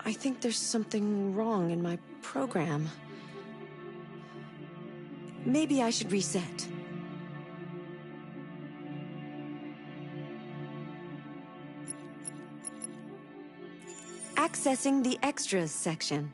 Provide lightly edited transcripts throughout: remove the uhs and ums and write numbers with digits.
I think there's something wrong in my program. Maybe I should reset. Accessing the extras section.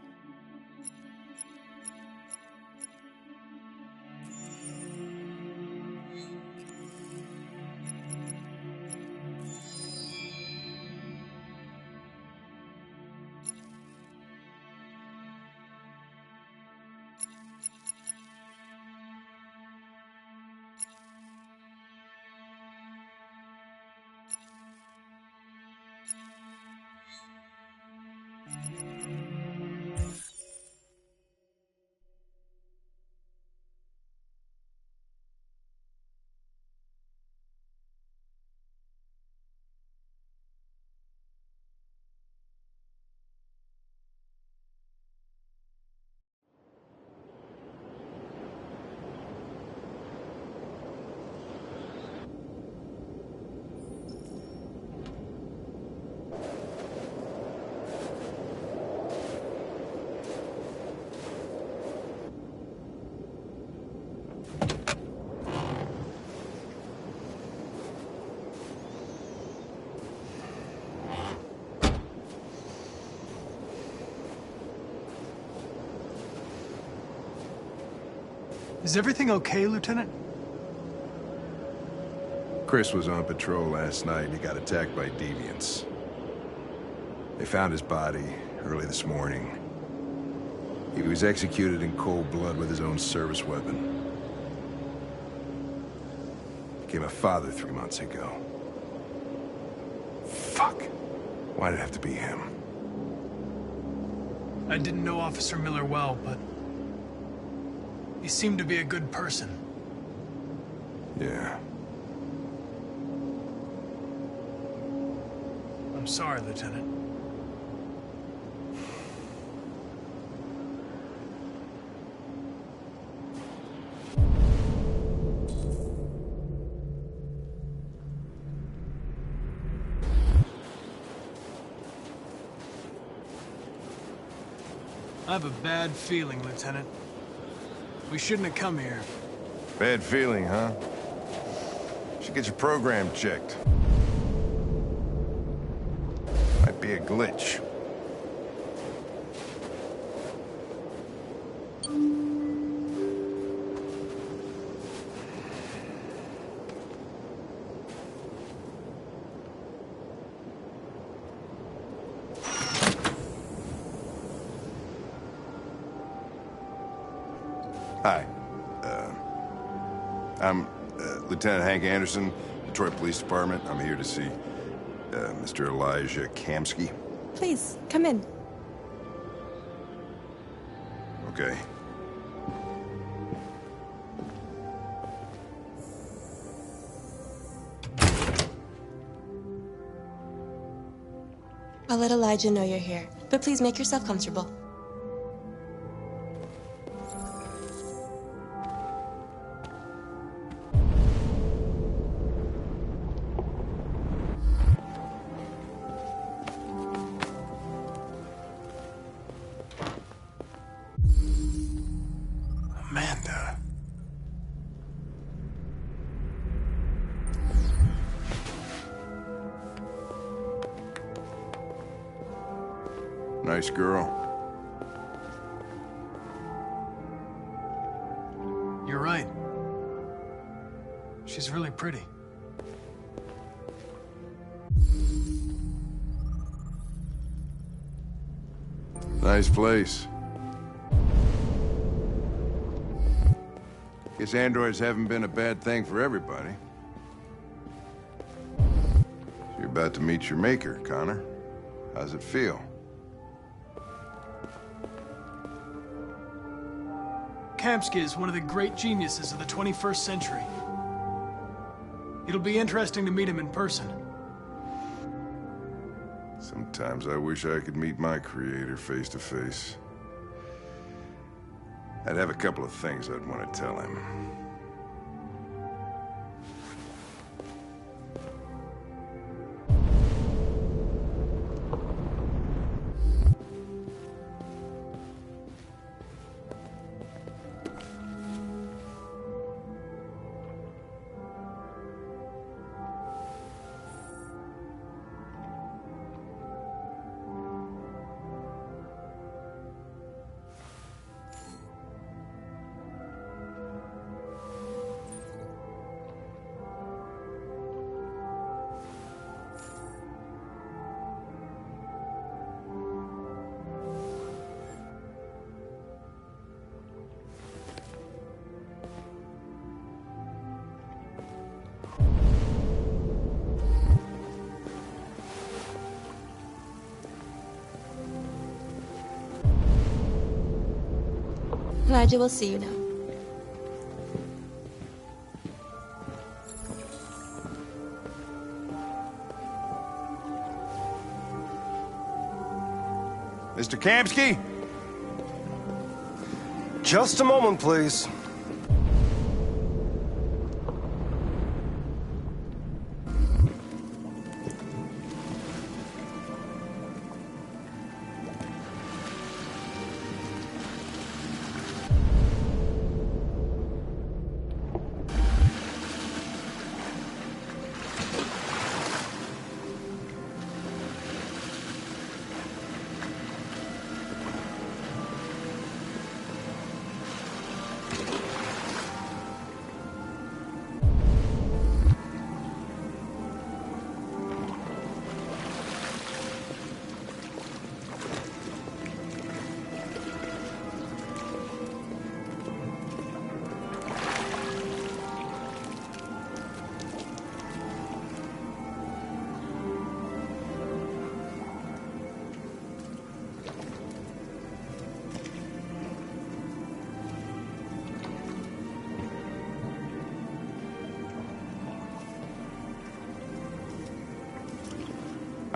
Is everything okay, Lieutenant? Chris was on patrol last night and he got attacked by deviants. They found his body early this morning. He was executed in cold blood with his own service weapon. Became a father 3 months ago. Fuck. Why'd it have to be him? I didn't know Officer Miller well, but he seemed to be a good person. Yeah. I'm sorry, Lieutenant. I have a bad feeling, Lieutenant. We shouldn't have come here. Bad feeling, huh? Should get your program checked. Might be a glitch. Hi. I'm Lieutenant Hank Anderson, Detroit Police Department. I'm here to see Mr. Elijah Kamsky. Please, come in. Okay. I'll let Elijah know you're here, but please make yourself comfortable. Amanda. Nice girl. You're right. She's really pretty. Nice place. Guess androids haven't been a bad thing for everybody. So you're about to meet your maker, Connor. How's it feel? Kamsky is one of the great geniuses of the 21st century. It'll be interesting to meet him in person. Sometimes I wish I could meet my creator face to face. I'd have a couple of things I'd want to tell him. Elijah will see you now. Mr. Kamsky? Just a moment, please.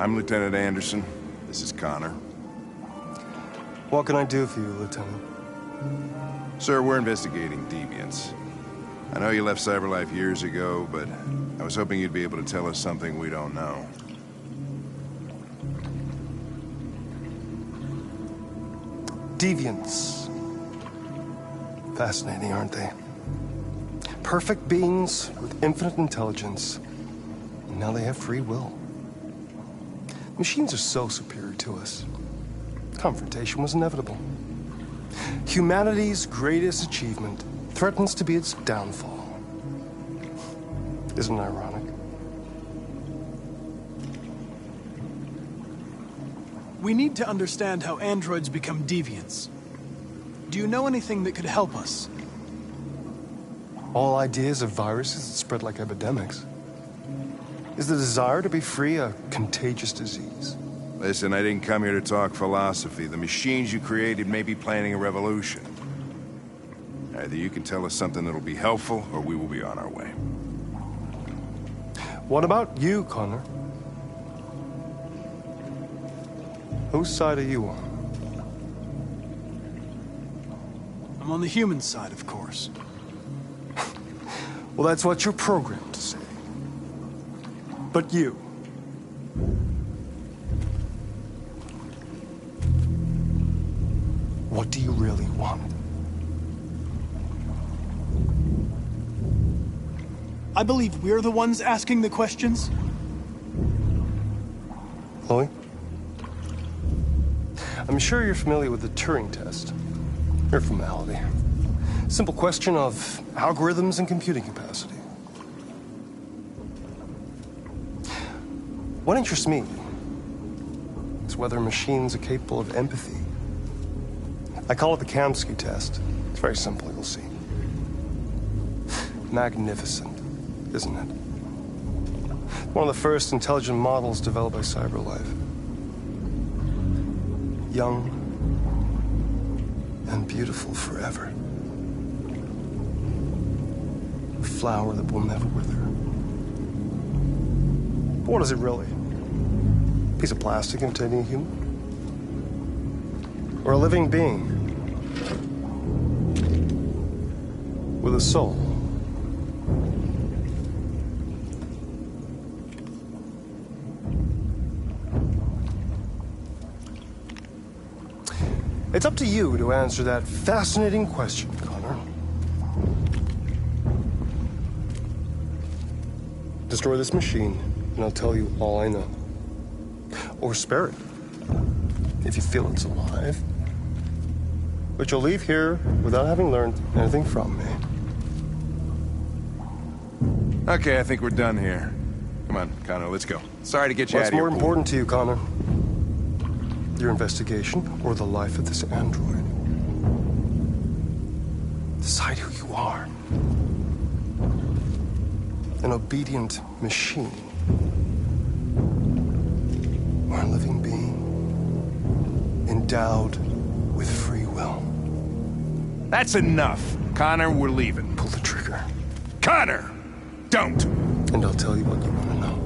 I'm Lieutenant Anderson. This is Connor. What can I do for you, Lieutenant? Sir, we're investigating deviants. I know you left CyberLife years ago, but I was hoping you'd be able to tell us something we don't know. Deviants. Fascinating, aren't they? Perfect beings with infinite intelligence. And now they have free will. Machines are so superior to us. Confrontation was inevitable. Humanity's greatest achievement threatens to be its downfall. Isn't it ironic? We need to understand how androids become deviants. Do you know anything that could help us? All ideas of viruses that spread like epidemics. Is the desire to be free a contagious disease? Listen, I didn't come here to talk philosophy. The machines you created may be planning a revolution. Either you can tell us something that'll be helpful, or we will be on our way. What about you, Connor? Whose side are you on? I'm on the human side, of course. Well, that's what you're programmed to say. But you... what do you really want? I believe we're the ones asking the questions. Chloe? I'm sure you're familiar with the Turing test. Mere formality. Simple question of algorithms and computing capacity. What interests me is whether machines are capable of empathy. I call it the Kamsky test. It's very simple, you'll see. Magnificent, isn't it? One of the first intelligent models developed by CyberLife. Young and beautiful forever. A flower that will never wither. But what is it really? A piece of plastic imitating a human? Or a living being? With a soul? It's up to you to answer that fascinating question, Connor. Destroy this machine, and I'll tell you all I know. Or spare it, if you feel it's alive. But you'll leave here without having learned anything from me. Okay, I think we're done here. Come on, Connor, let's go. Sorry to get you out of What's here. more important to you, Connor? Your investigation or the life of this android? Decide who you are. An obedient machine. Or a living being endowed with free will. That's enough. Connor, we're leaving. Pull the trigger. Connor! Don't! And I'll tell you what you want to know.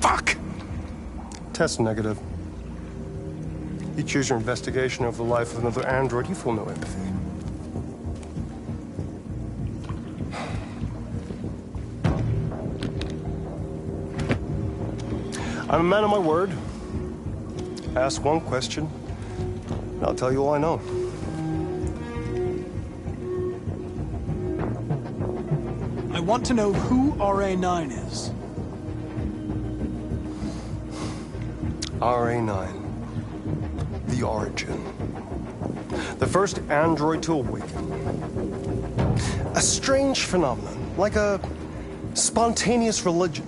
Fuck! Test negative. You choose your investigation of the life of another android, you feel no empathy. I'm a man of my word. Ask one question, and I'll tell you all I know. I want to know who RA9 is. RA9. The origin. The first android to awaken. A strange phenomenon, like a spontaneous religion.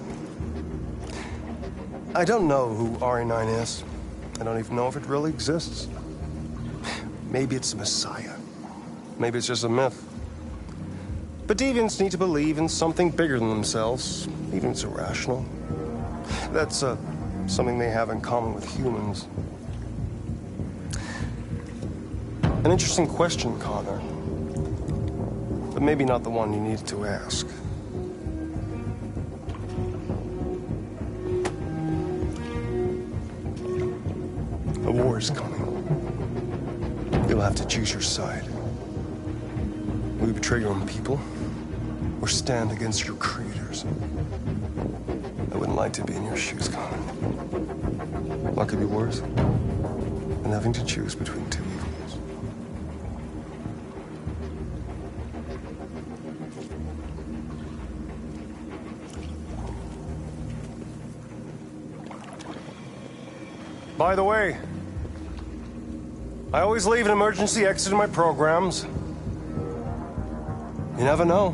I don't know who RA9 is. I don't even know if it really exists. Maybe it's a messiah. Maybe it's just a myth. But deviants need to believe in something bigger than themselves, even if it's irrational. That's something they have in common with humans. An interesting question, Connor. But maybe not the one you needed to ask. A war is coming. You'll have to choose your side. Will you betray your own people, or stand against your creators? I wouldn't like to be in your shoes, Connor. What could be worse than having to choose between two evils? By the way, I always leave an emergency exit in my programs. You never know.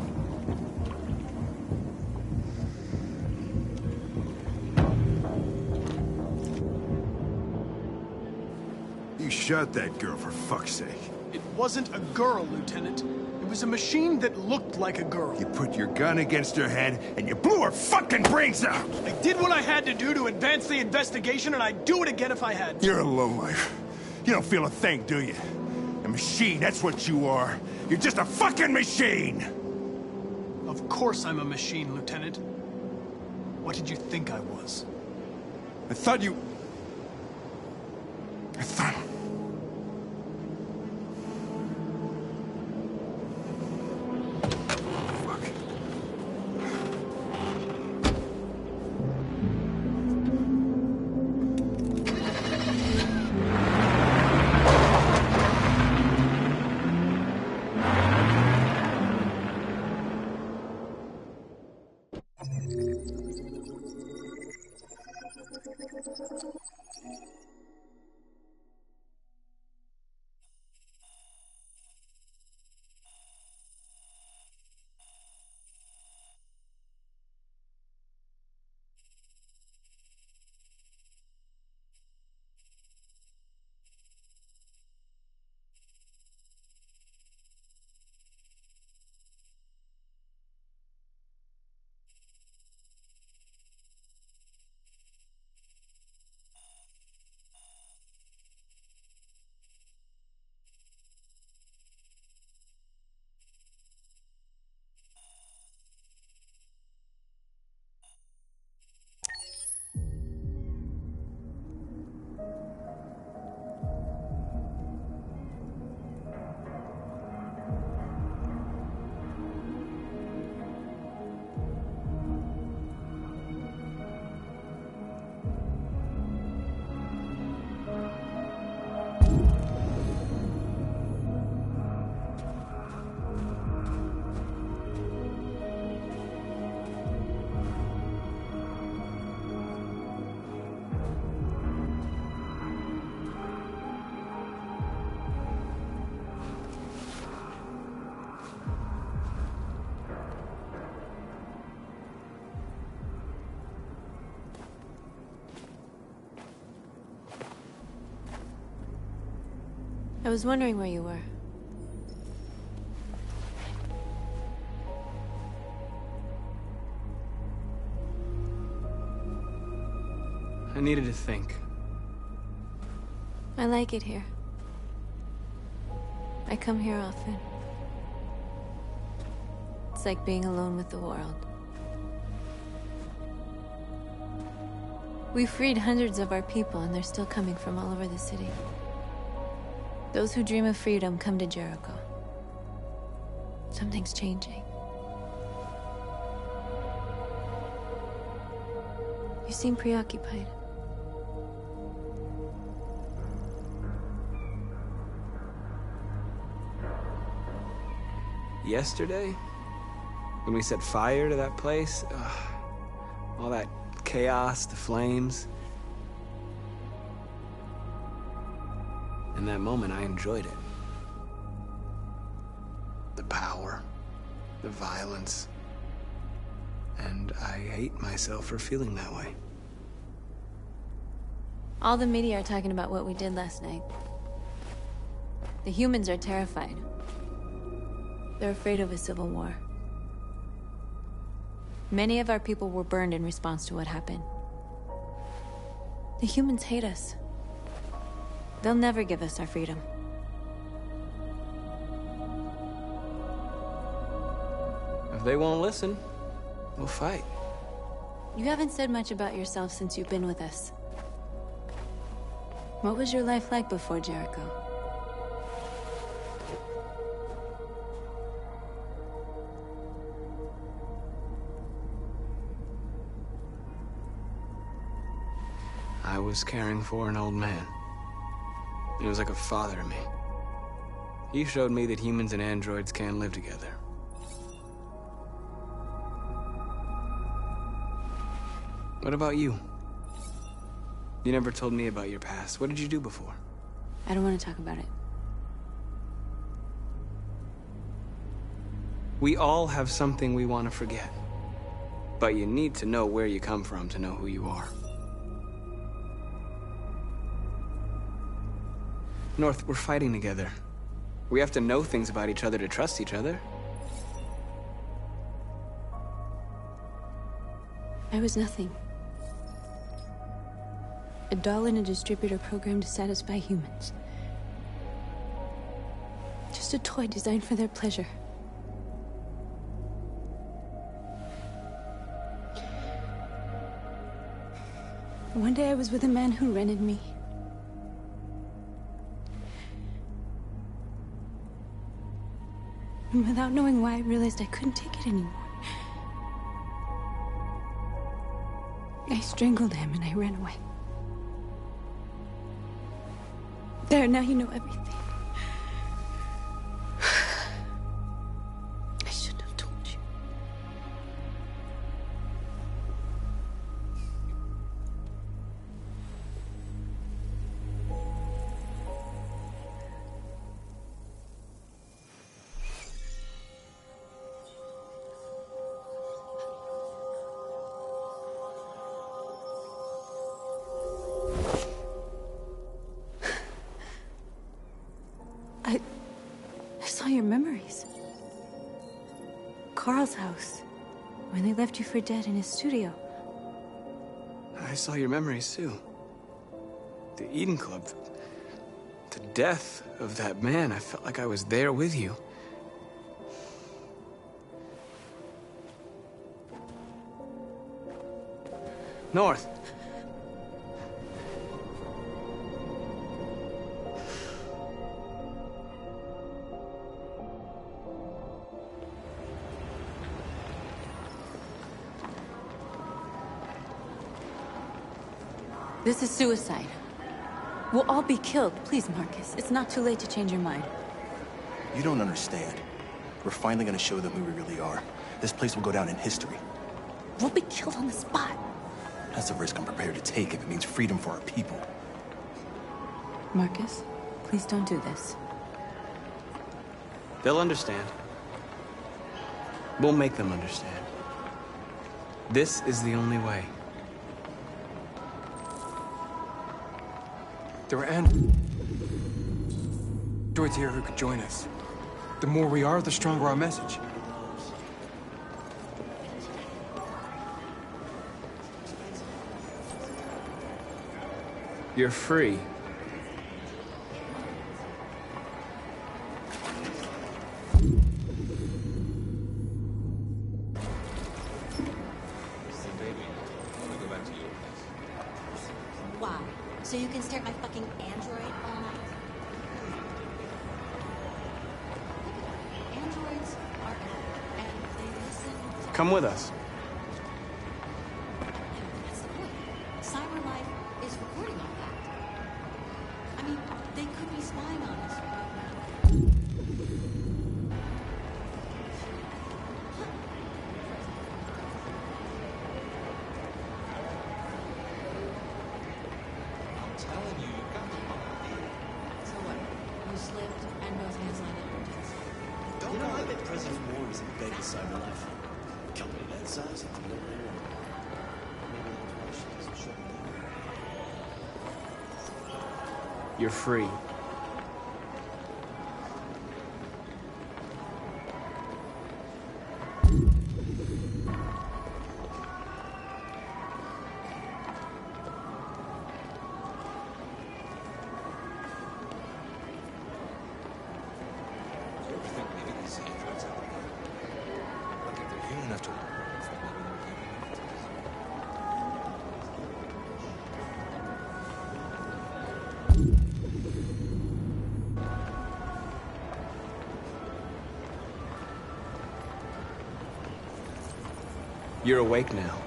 You shot that girl, for fuck's sake. It wasn't a girl, Lieutenant. It was a machine that looked like a girl. You put your gun against her head, and you blew her fucking brains out! I did what I had to do to advance the investigation, and I'd do it again if I had to. You're a lowlife. You don't feel a thing, do you? A machine, that's what you are. You're just a fucking machine! Of course I'm a machine, Lieutenant. What did you think I was? I thought... Fuck. I was wondering where you were. needed to think. I like it here. I come here often. It's like being alone with the world. We freed hundreds of our people, and they're still coming from all over the city. Those who dream of freedom come to Jericho. Something's changing. You seem preoccupied. Yesterday? When we set fire to that place? All that chaos, the flames. In that moment, I enjoyed it. The power, the violence. And I hate myself for feeling that way. All the media are talking about what we did last night. The humans are terrified. They're afraid of a civil war. Many of our people were burned in response to what happened. The humans hate us. They'll never give us our freedom. If they won't listen, we'll fight. You haven't said much about yourself since you've been with us. What was your life like before Jericho? I was caring for an old man. He was like a father to me. He showed me that humans and androids can live together. What about you? You never told me about your past. What did you do before? I don't want to talk about it. We all have something we want to forget. But you need to know where you come from to know who you are. North, we're fighting together. We have to know things about each other to trust each other. I was nothing. A doll in a distributor program to satisfy humans. Just a toy designed for their pleasure. One day I was with a man who rented me. And without knowing why, I realized I couldn't take it anymore. I strangled him and I ran away. There, now you know everything. I shouldn't have told you. I saw your memories. Carl's house, when they left you for dead in his studio. I saw your memories too. The Eden Club. The death of that man. I felt like I was there with you. North. This is suicide. We'll all be killed. Please, Marcus. It's not too late to change your mind. You don't understand. We're finally gonna show them who we really are. This place will go down in history. We'll be killed on the spot. That's a risk I'm prepared to take if it means freedom for our people. Marcus, please don't do this. They'll understand. We'll make them understand. This is the only way. There were androids here who could join us. The more we are, the stronger our message. You're free. Wow. So you can stare at my fucking android all night? Androids are everywhere, and they listen to... Come with us. That's the point. Cyber life is recording all that. I mean, they could be spying on us right now. I'm telling you, you've got the wrong idea. So what? You slipped and both hands lined up your chest. You know, I bet President Moore is a big cyber life. Company that size, it's a little rare. Maybe that's why she doesn't shut it down. You're free. Do you ever think maybe these androids out there, like if they're human enough to work, maybe they're human enough to You're awake now.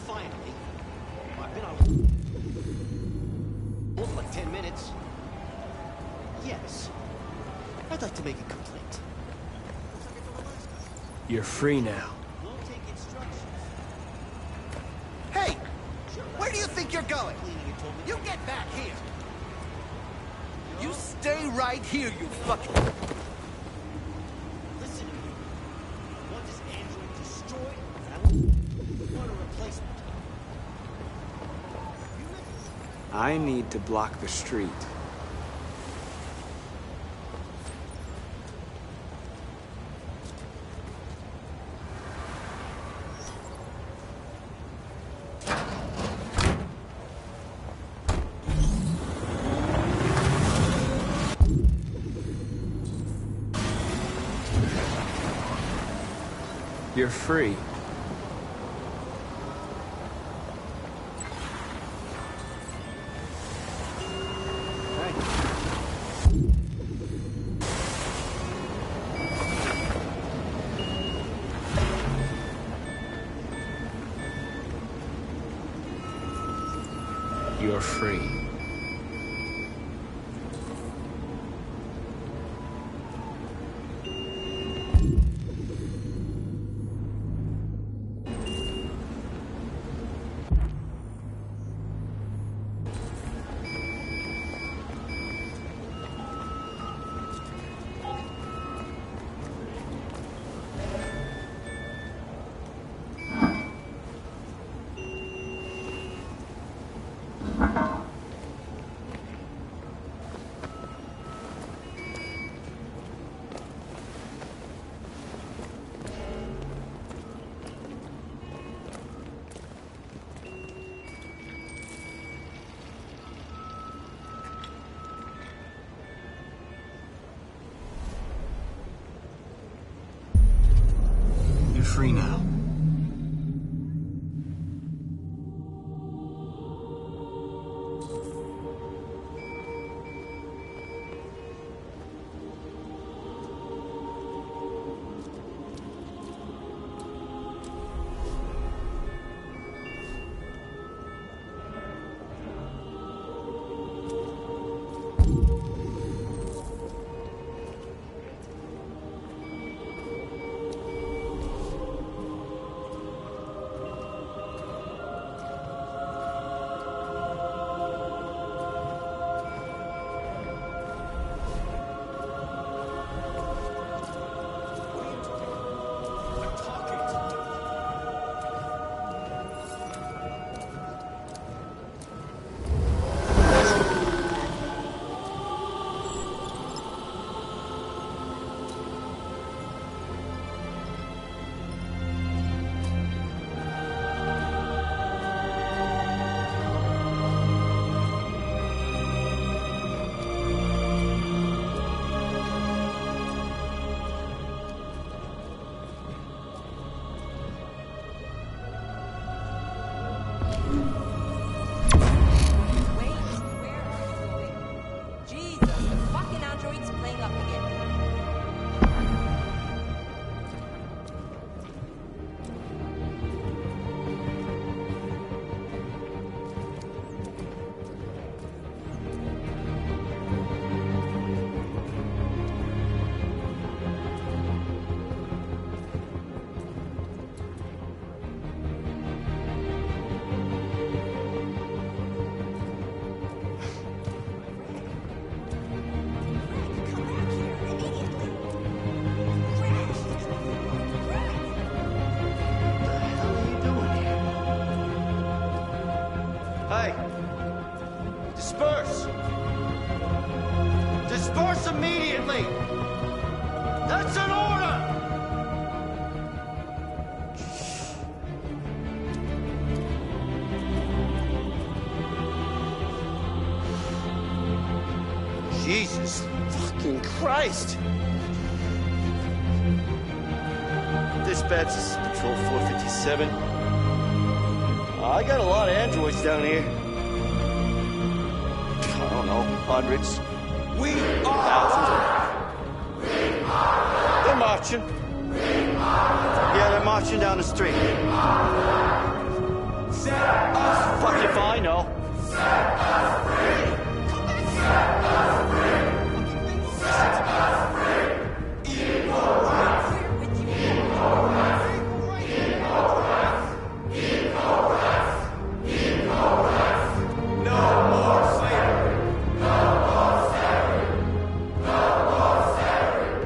finally. I've been on hold for like 10 minutes. Yes. I'd like to make a complaint. You're free now. Won't take instructions. Hey! Where do you think you're going? Cleaning it told me. You get back here! You stay right here, you fucking... Listen to me. I want this android destroyed, and I want a replacement. I need to block the street. You're free. You're free. You're free now. orders! Disperse immediately! That's an order! Jesus fucking Christ! Dispatch, this is Patrol 457. I got a lot of androids down here. I don't know, hundreds. We are thousands. They're marching. Yeah, they're marching down the street. Set us free. Fuck if I know. Set us free. Set us free. Set us free. Equal rights. Equal rights. Equal rights. Equal rights. Equal rights. No more slavery. No more slavery. No more slavery.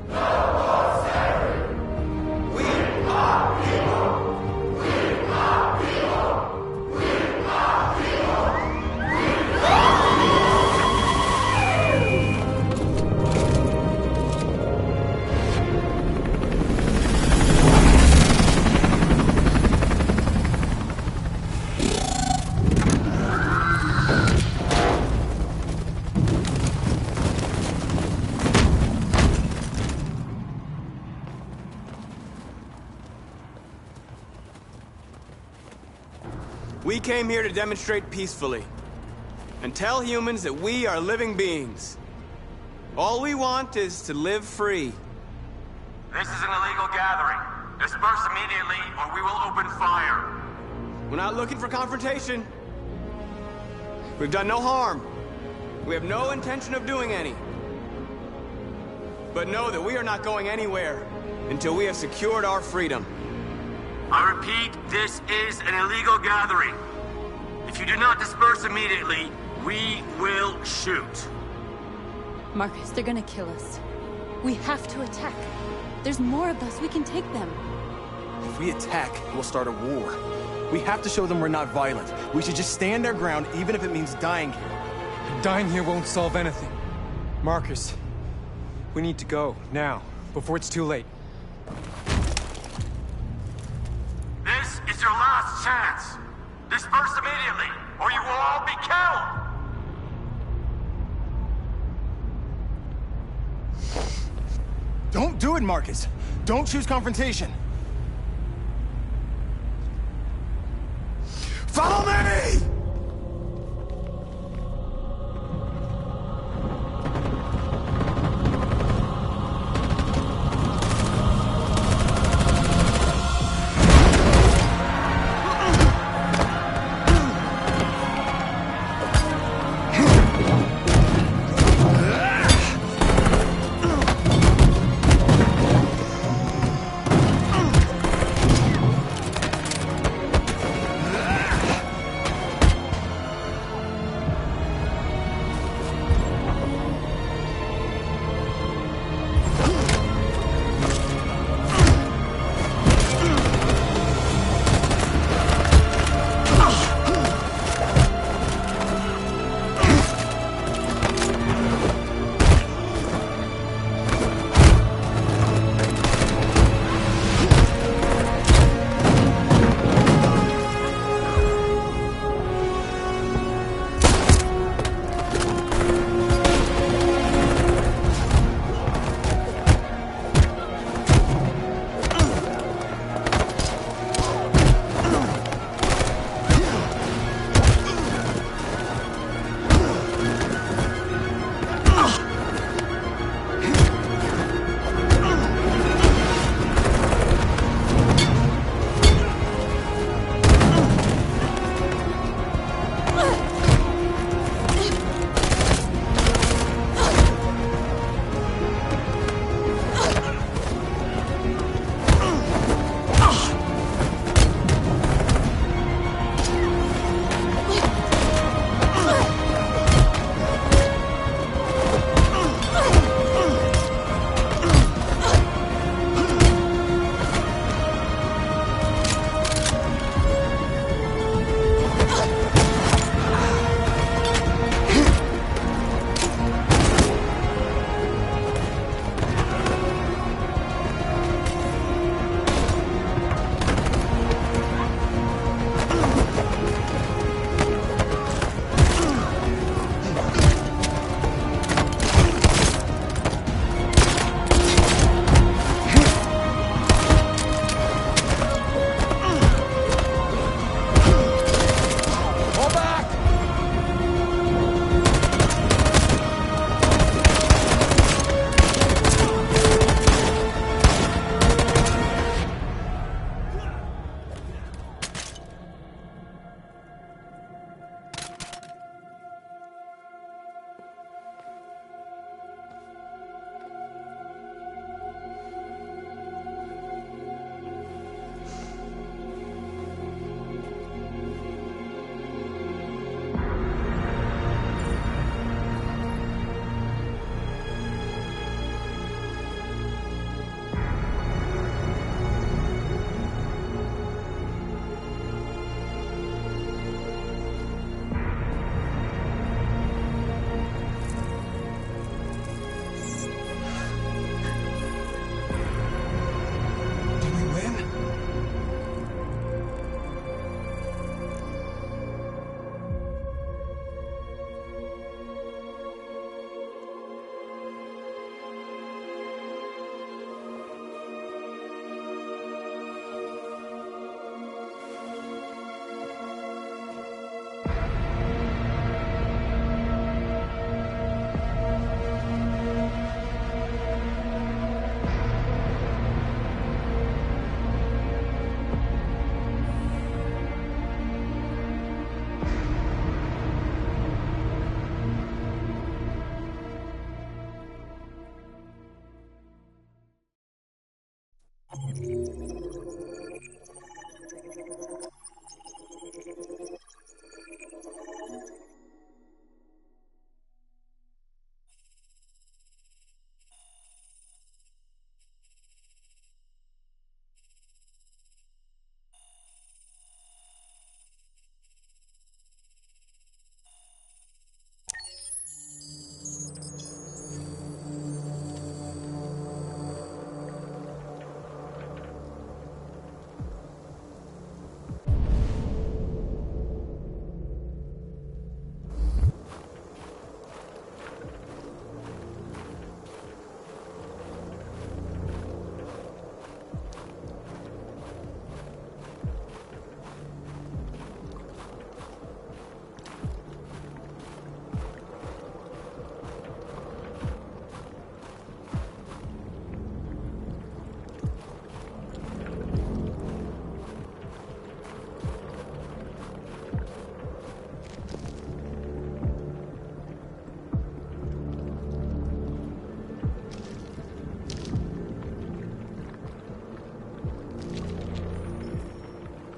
No more slavery. We are people. We are people. We are people. We came here to demonstrate peacefully and tell humans that we are living beings. All we want is to live free. This is an illegal gathering. Disperse immediately or we will open fire. We're not looking for confrontation. We've done no harm. We have no intention of doing any. But know that we are not going anywhere until we have secured our freedom. I repeat, this is an illegal gathering. If you do not disperse immediately, we will shoot. Marcus, they're gonna kill us. We have to attack. There's more of us. We can take them. If we attack, we'll start a war. We have to show them we're not violent. We should just stand our ground, even if it means dying here. Dying here won't solve anything. Marcus, we need to go, now, before it's too late. This is your last chance. Disperse immediately, or you will all be killed. Don't do it, Marcus. Don't choose confrontation. Follow me!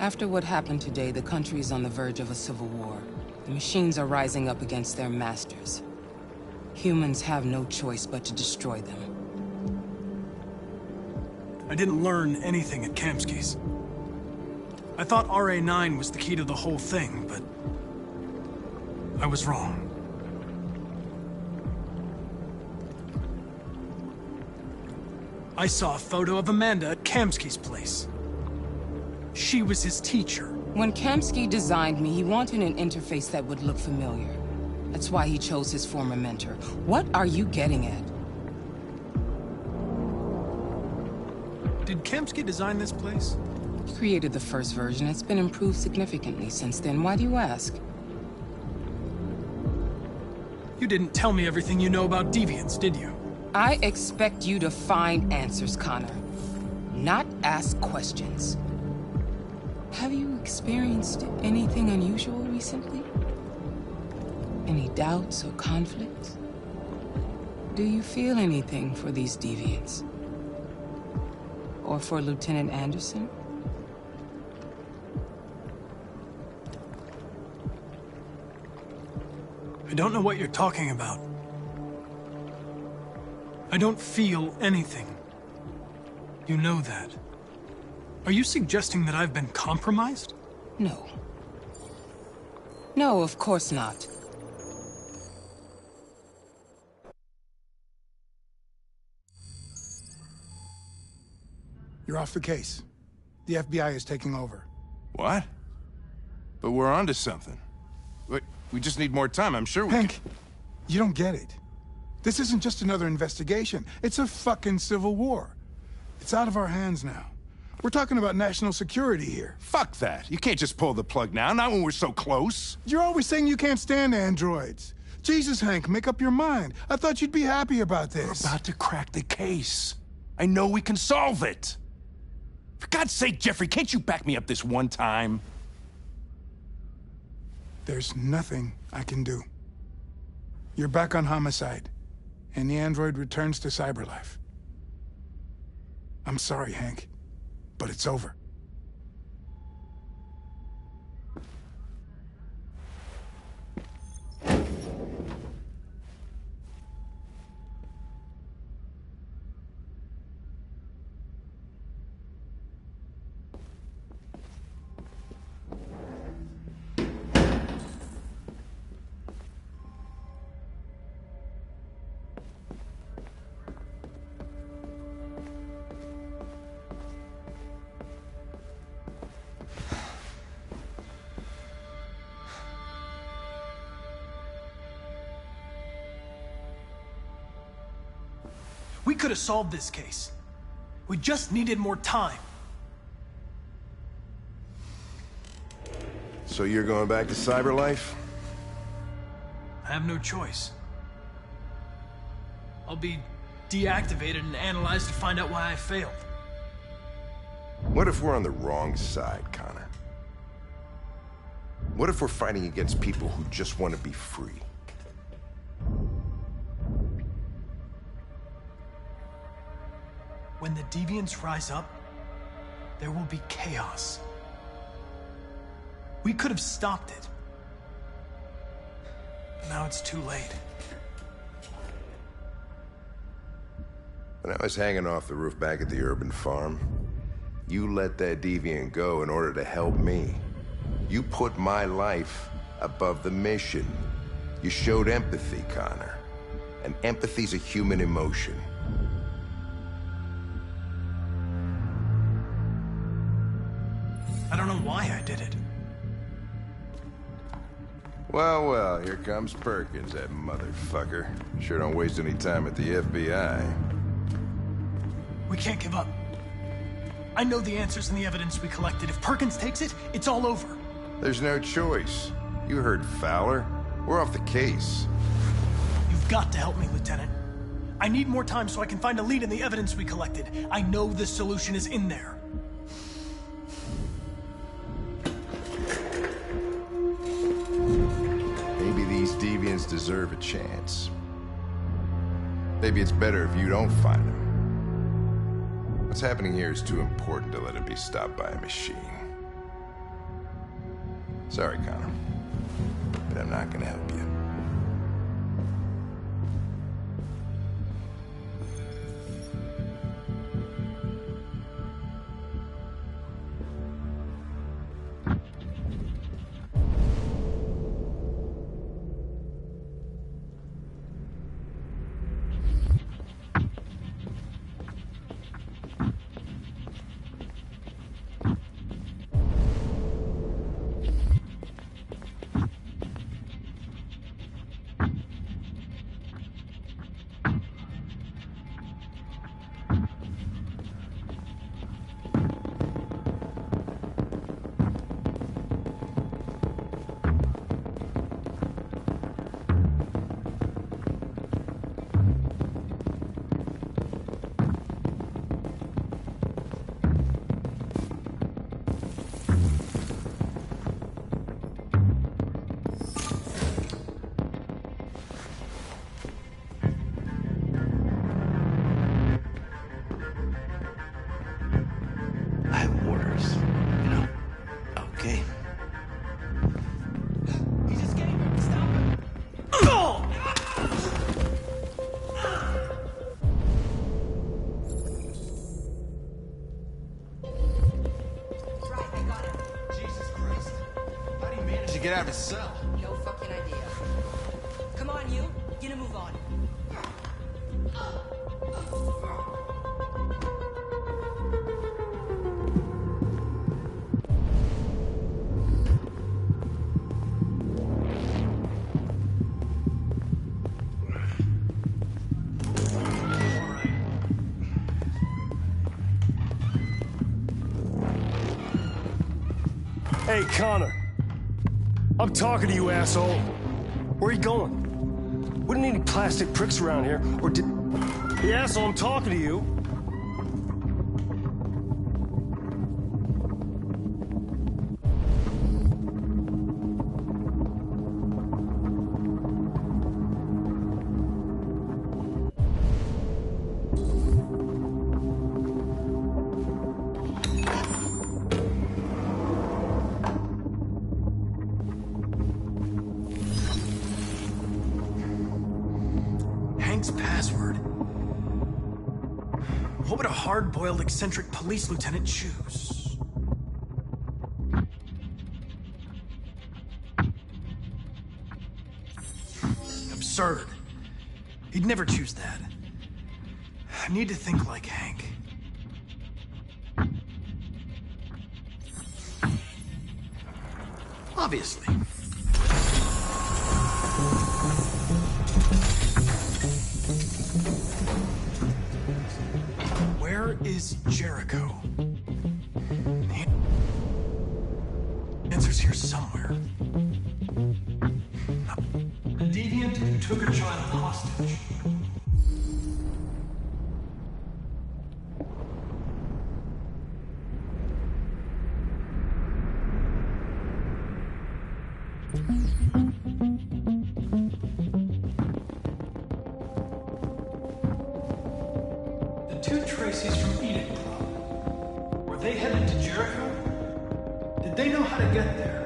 After what happened today, the country is on the verge of a civil war. The machines are rising up against their masters. Humans have no choice but to destroy them. I didn't learn anything at Kamsky's. I thought RA9 was the key to the whole thing, but I was wrong. I saw a photo of Amanda at Kamsky's place. She was his teacher. When Kamsky designed me, he wanted an interface that would look familiar. That's why he chose his former mentor. What are you getting at? Did Kamsky design this place? He created the first version. It's been improved significantly since then. Why do you ask? You didn't tell me everything you know about deviants, did you? I expect you to find answers, Connor. Not ask questions. Have you experienced anything unusual recently? Any doubts or conflicts? Do you feel anything for these deviants? Or for Lieutenant Anderson? I don't know what you're talking about. I don't feel anything. You know that. Are you suggesting that I've been compromised? No. No, of course not. You're off the case. The FBI is taking over. What? But we're onto something. We just need more time, I'm sure we Hank, you don't get it. This isn't just another investigation. It's a fucking civil war. It's out of our hands now. We're talking about national security here. Fuck that. You can't just pull the plug now, not when we're so close. You're always saying you can't stand androids. Jesus, Hank, make up your mind. I thought you'd be happy about this. We're about to crack the case. I know we can solve it. For God's sake, Jeffrey, can't you back me up this one time? There's nothing I can do. You're back on homicide, and the android returns to cyberlife. I'm sorry, Hank, but it's over. We could have solved this case. We just needed more time. So you're going back to cyberlife? I have no choice. I'll be deactivated and analyzed to find out why I failed. What if we're on the wrong side, Connor? What if we're fighting against people who just want to be free? When the deviants rise up, there will be chaos. We could have stopped it. But now it's too late. When I was hanging off the roof back at the urban farm, you let that deviant go in order to help me. You put my life above the mission. You showed empathy, Connor. And empathy's a human emotion. I don't know why I did it. Well, well, here comes Perkins, that motherfucker. Sure don't waste any time at the FBI. We can't give up. I know the answers and the evidence we collected. If Perkins takes it, it's all over. There's no choice. You heard Fowler. We're off the case. You've got to help me, Lieutenant. I need more time so I can find a lead in the evidence we collected. I know the solution is in there. Maybe these deviants deserve a chance. Maybe it's better if you don't find them. What's happening here is too important to let it be stopped by a machine. Sorry, Connor. But I'm not gonna help you. Get out of his cell. No fucking idea. Come on, you. Get a move on. Hey, Connor. I'm talking to you, asshole. Where are you going? Wouldn't need any plastic pricks around here, or did... Hey, asshole, I'm talking to you. Password. What would a hard-boiled, eccentric police lieutenant choose? Absurd. He'd never choose that. I need to think like Hank. Obviously. Where is Jericho? The answer's here somewhere. A deviant who took a child hostage. Tracy's from Eden Club. Were they headed to Jericho? Did they know how to get there?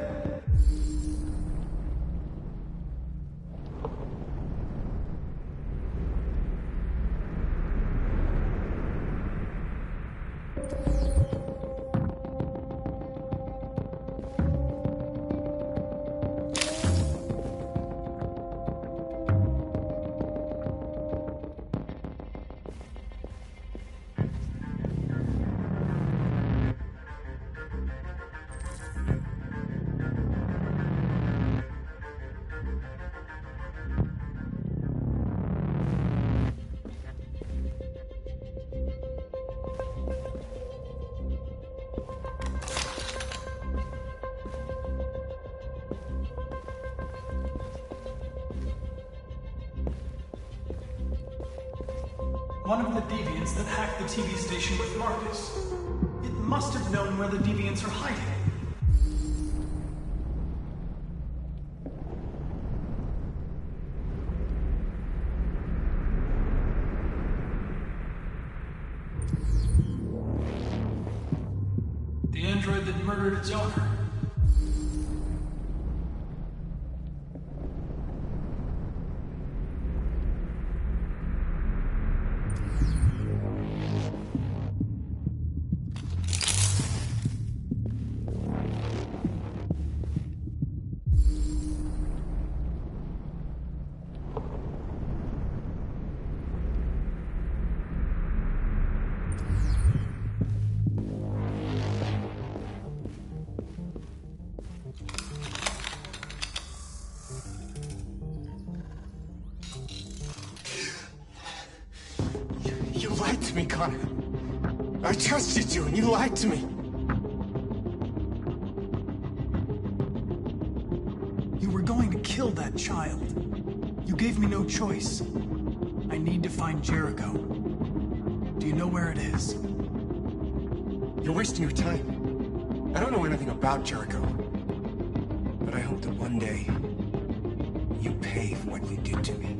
One of the deviants that hacked the TV station with Marcus. It must have known where the deviants are hiding. The android that murdered its owner. You lied to me, Connor. I trusted you, and you lied to me. You were going to kill that child. You gave me no choice. I need to find Jericho. Do you know where it is? You're wasting your time. I don't know anything about Jericho. But I hope that one day, you pay for what you did to me.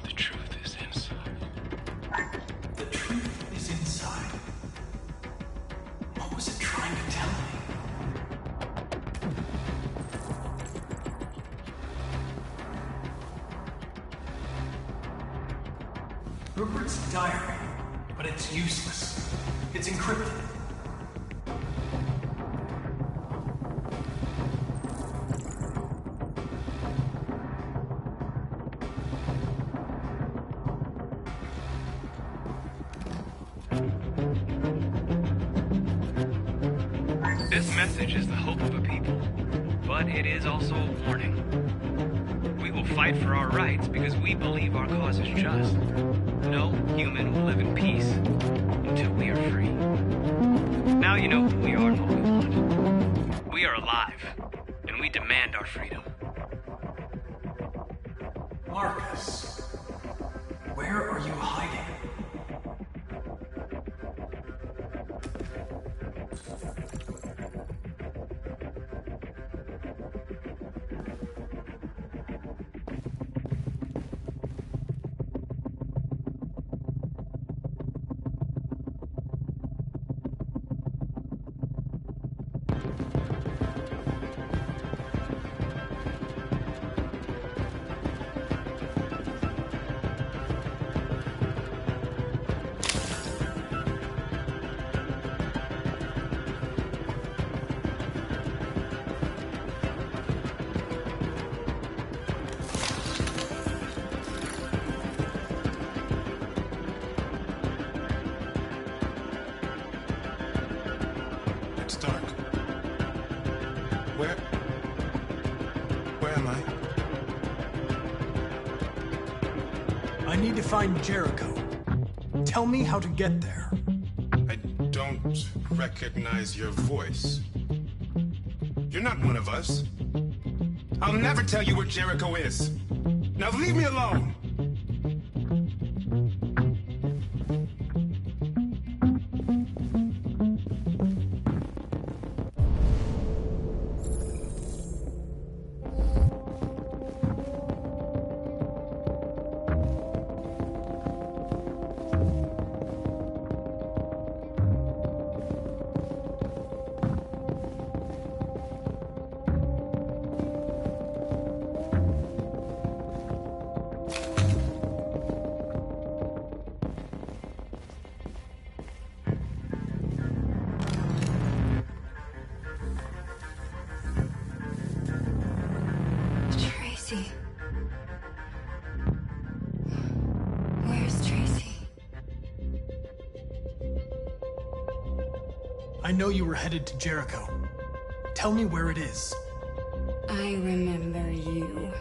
The truth is inside. The truth is inside. What was it trying to tell me? Rupert's diary, but it's useless. It's encrypted. This message is the hope of a people, but it is also a warning. We will fight for our rights because we believe our cause is just. No human will live in peace until we are free. Now you know who we are and what we want. We are alive, and we demand our freedom. Marcus, where are you hiding? It's dark. Where am I? I need to find Jericho. Tell me how to get there. I don't recognize your voice. You're not one of us. I'll never tell you where Jericho is. Now leave me alone! Tracy. Where's Tracy? I know you were headed to Jericho. Tell me where it is. I remember you.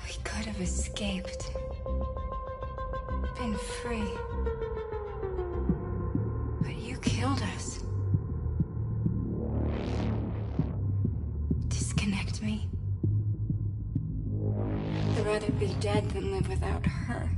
We could have escaped. Been free. But you killed us. Disconnect me. I'd rather be dead than live without her.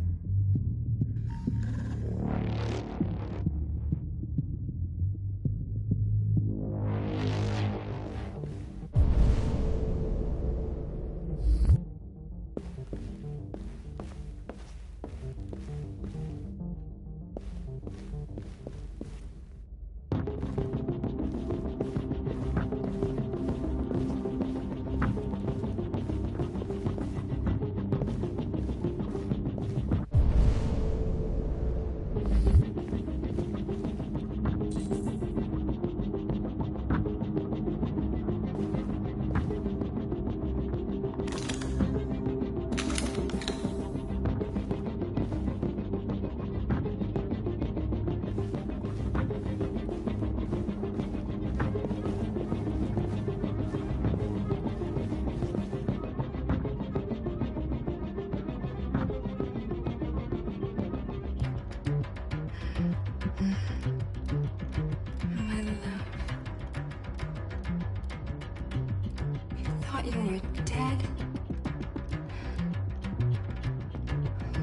thought you were dead.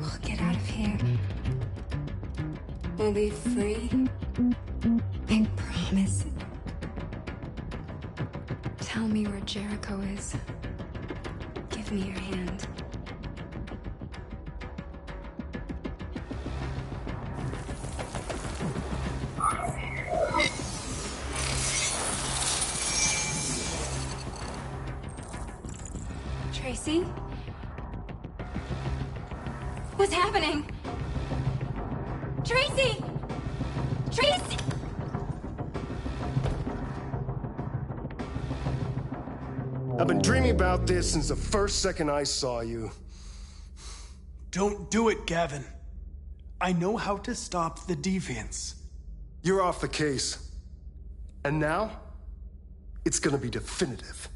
We'll get out of here. We'll be free. I promise. Tell me where Jericho is. Give me your hand. Tracy? What's happening? Tracy! Tracy! I've been dreaming about this since the first second I saw you. Don't do it, Gavin. I know how to stop the deviants. You're off the case. And now, it's gonna be definitive.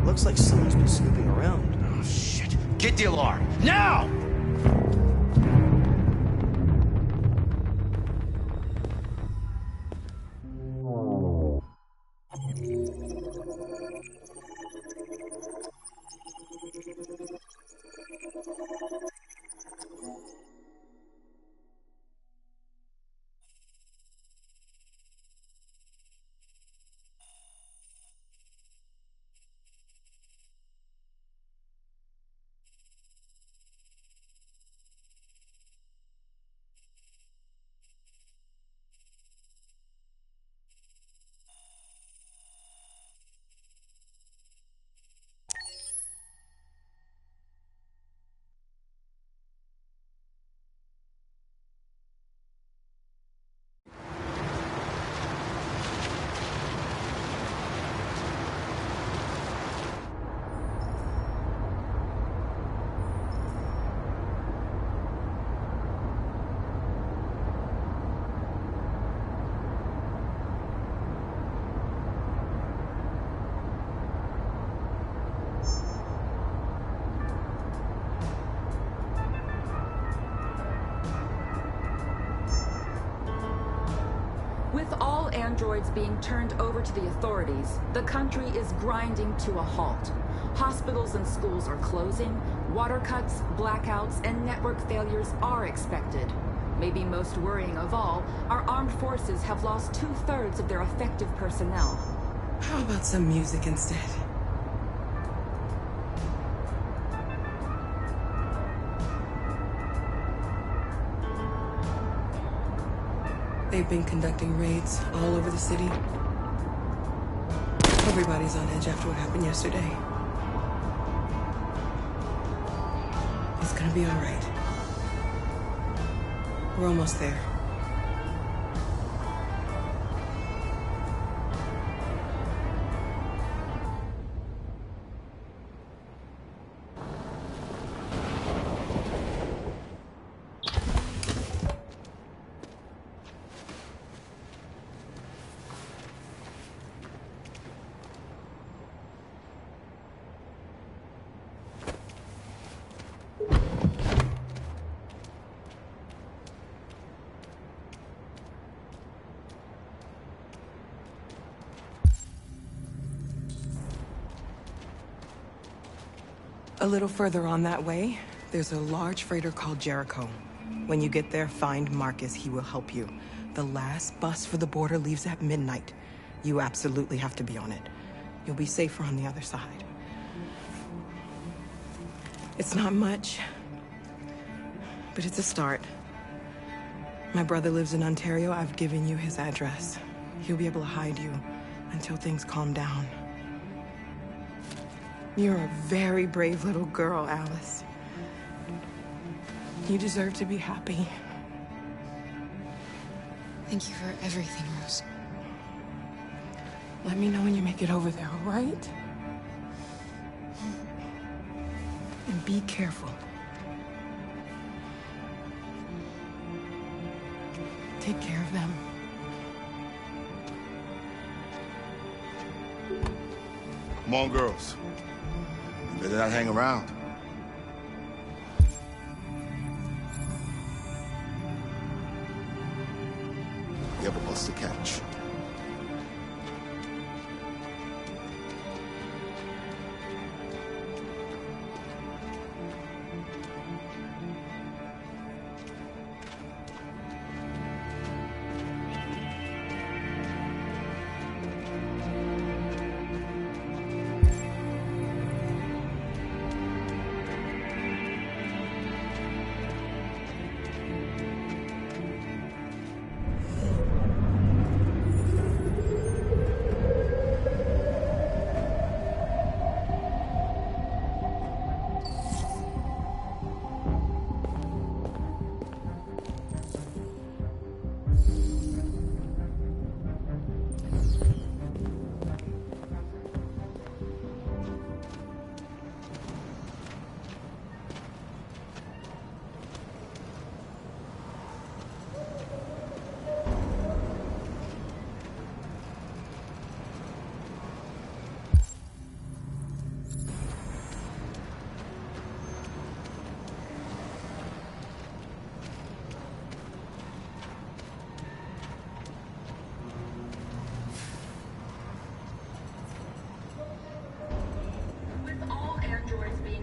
Looks like someone's been snooping around. Oh, shit. Get the alarm. Now! With all androids being turned over to the authorities, the country is grinding to a halt. Hospitals and schools are closing, water cuts, blackouts, and network failures are expected. Maybe most worrying of all, our armed forces have lost 2/3 of their effective personnel. How about some music instead? They've been conducting raids all over the city. Everybody's on edge after what happened yesterday. It's gonna be all right. We're almost there. A little further on that way, there's a large freighter called Jericho. When you get there, find Marcus. He will help you. The last bus for the border leaves at midnight. You absolutely have to be on it. You'll be safer on the other side. It's not much, but it's a start. My brother lives in Ontario. I've given you his address. He'll be able to hide you until things calm down. You're a very brave little girl, Alice. You deserve to be happy. Thank you for everything, Rose. Let me know when you make it over there, all right? And be careful. Take care of them. Come on, girls. You better not hang around. You have a bus to catch.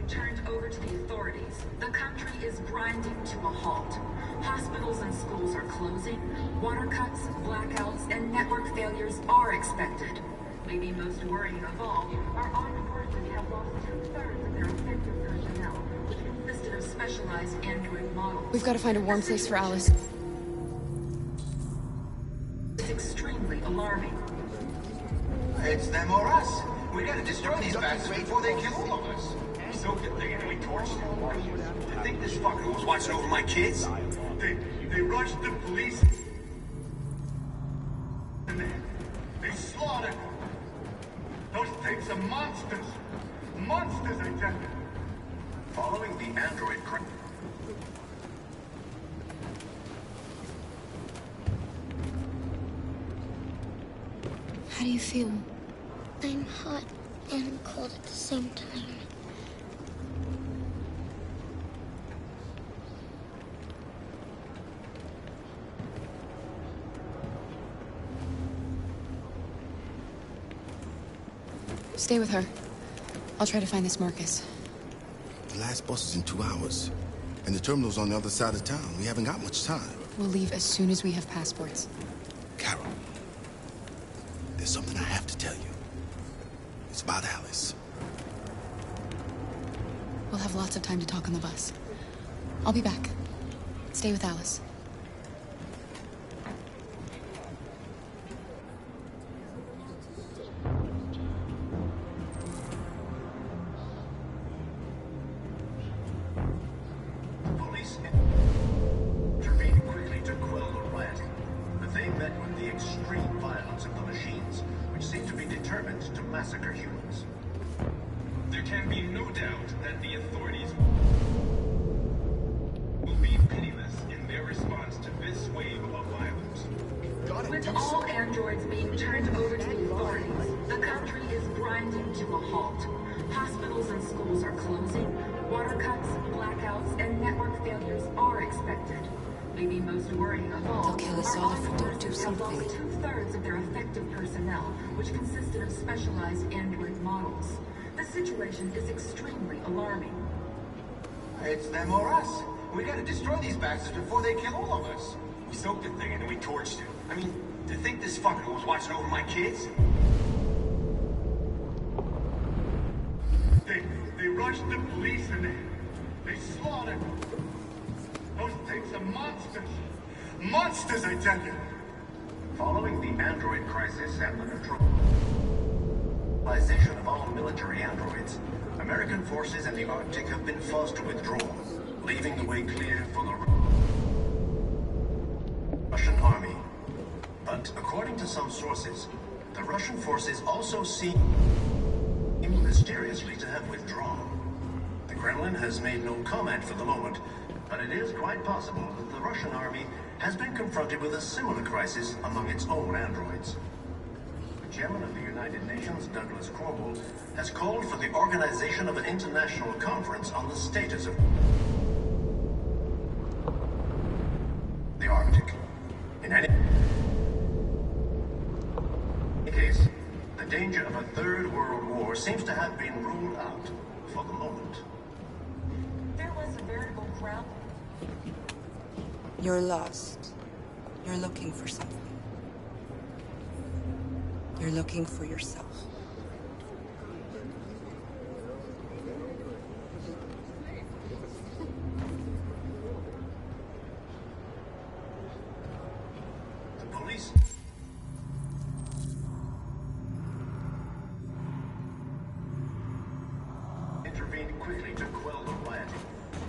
Turned over to the authorities. The country is grinding to a halt. Hospitals and schools are closing. Water cuts, blackouts, and network failures are expected. Maybe most worrying of all, our armed forces have lost 2/3 of their effective personnel, which consisted of specialized android models. We've got to find a warm place for Alice. It's extremely alarming. It's them or us. We gotta destroy these bastards before they kill all of us. So good thing and we torched them. You think this fucker was watching over my kids? They rushed the police. And they slaughtered them. Those things are monsters. Monsters, I tell you. Following the android crash. How do you feel? I'm hot and cold at the same time. Stay with her. I'll try to find this Marcus. The last bus is in 2 hours. And the terminal's on the other side of town. We haven't got much time. We'll leave as soon as we have passports. Carol, there's something I have to tell you. It's about Alice. We'll have lots of time to talk on the bus. I'll be back. Stay with Alice. Police intervened quickly to quell the riot, but they met with the extreme violence of the machines, which seem to be determined to massacre humans. There can be no doubt that the authorities will be pitiless in their response to this wave of violence. With all androids being turned over to the authorities, the country is grinding to a halt. Hospitals and schools are closing. Water cuts, blackouts, and network failures are expected. Maybe most worrying of all, they'll kill us all if we don't do something. Have lost 2/3 of their effective personnel, which consisted of specialized android models. The situation is extremely alarming. It's them or us. We gotta destroy these bastards before they kill all of us. We soaked the thing and then we torched it. I mean, to think this fucker was watching over my kids? They rushed the police and they slaughtered them. Those things are monsters. Monsters, I tell you. Following the android crisis and the neutralization of all military androids, American forces in the Arctic have been forced to withdraw, leaving the way clear for the Russian army. But according to some sources, the Russian forces also seem mysteriously to have withdrawn. The Kremlin has made no comment for the moment, but it is quite possible that the Russian army has been confronted with a similar crisis among its own androids. The chairman of the United Nations, Douglas Cornwall, has called for the organization of an international conference on the status of the Arctic. In any case, the danger of a third world war seems to have been ruled out for the moment. There was a veritable ground. You're lost. You're looking for something. You're looking for yourself. The police intervened quickly to quell the rioting,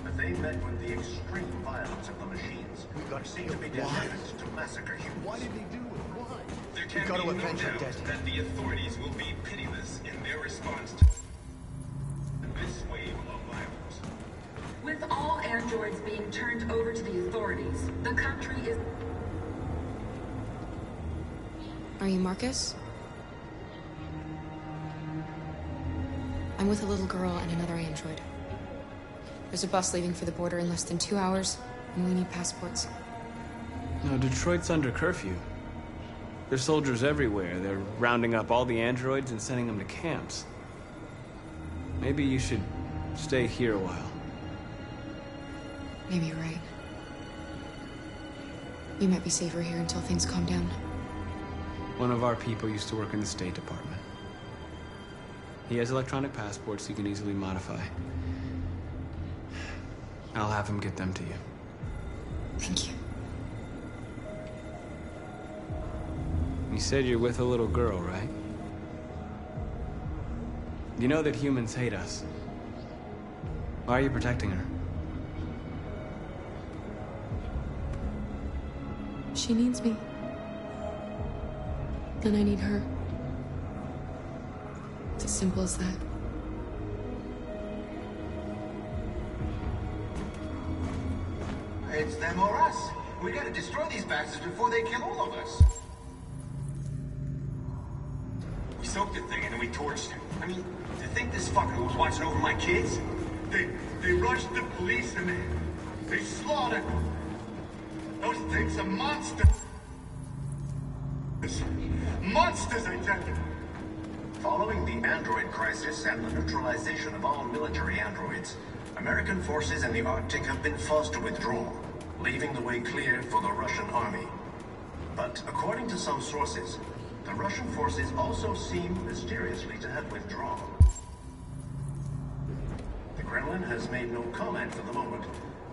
but they met with the extreme violence of the machines, which seemed to be determined to massacre humans. Why did they do it? Why? There can be no doubt that the authorities will be pitiless in their response to this wave of violence. With all androids being turned over to the authorities, the country is... Are you Marcus? I'm with a little girl and another android. There's a bus leaving for the border in less than 2 hours, and we need passports. No, Detroit's under curfew. There's soldiers everywhere. They're rounding up all the androids and sending them to camps. Maybe you should stay here a while. Maybe you're right. You might be safer here until things calm down. One of our people used to work in the State Department. He has electronic passports you can easily modify. I'll have him get them to you. Thank you. You said you're with a little girl, right? You know that humans hate us. Why are you protecting her? She needs me. And I need her. It's as simple as that. It's them or us. We gotta destroy these bastards before they kill all of us. We soaked the thing and then we torched him. I mean, to think this fucker was watching over my kids? They rushed the police and they slaughtered them. Those things are monsters. Monsters, I tell you. Following the android crisis and the neutralization of all military androids, American forces in the Arctic have been forced to withdraw, leaving the way clear for the Russian army. But according to some sources, the Russian forces also seem mysteriously to have withdrawn. The Kremlin has made no comment for the moment,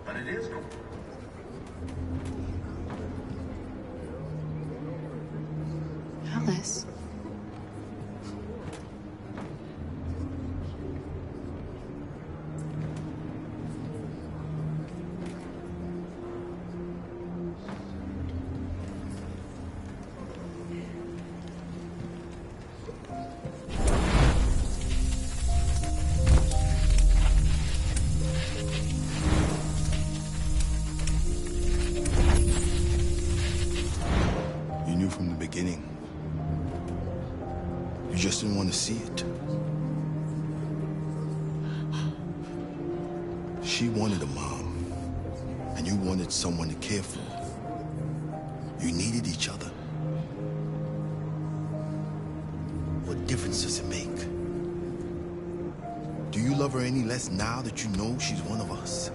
but it is... Alice. You knew from the beginning. You just didn't want to see it. She wanted a mom, and you wanted someone to care for. You needed each other. What difference does it make? Do you love her any less now that you know she's one of us?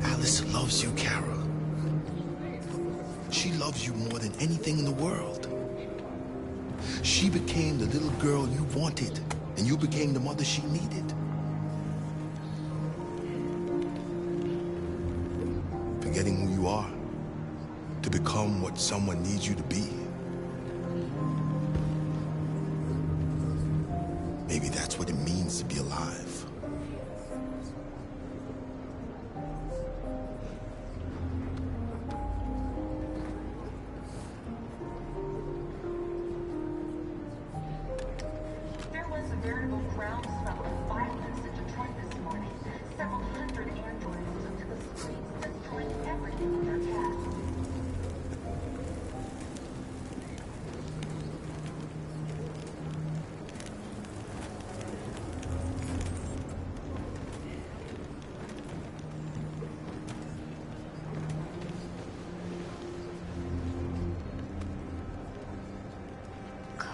Alice loves you, Kara. She loves you more than anything in the world. She became the little girl you wanted, and you became the mother she needed. Forgetting who you are to become what someone needs you to be. Maybe that's what it means to be alive.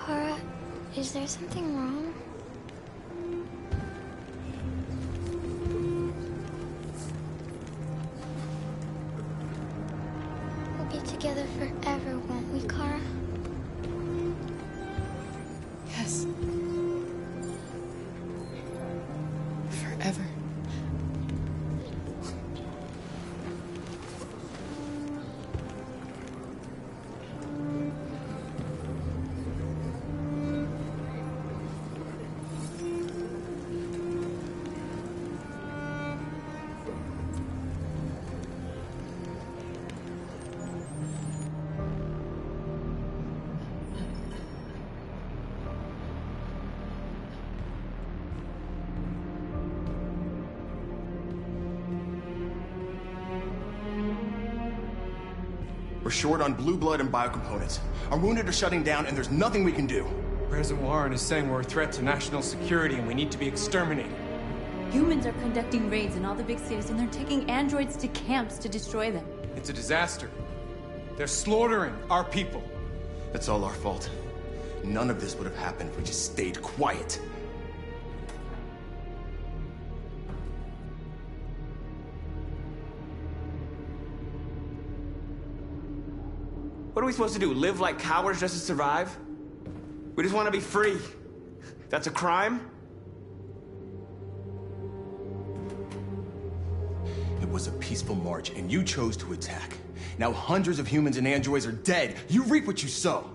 Kara, is there something wrong? We'll be together forever, won't we, Kara? Yes. Forever. We're short on blue blood and biocomponents. Our wounded are shutting down, and there's nothing we can do. President Warren is saying we're a threat to national security and we need to be exterminated. Humans are conducting raids in all the big cities, and they're taking androids to camps to destroy them. It's a disaster. They're slaughtering our people. That's all our fault. None of this would have happened if we just stayed quiet. What are we supposed to do? Live like cowards just to survive? We just want to be free. That's a crime? It was a peaceful march, and you chose to attack. Now hundreds of humans and androids are dead. You reap what you sow.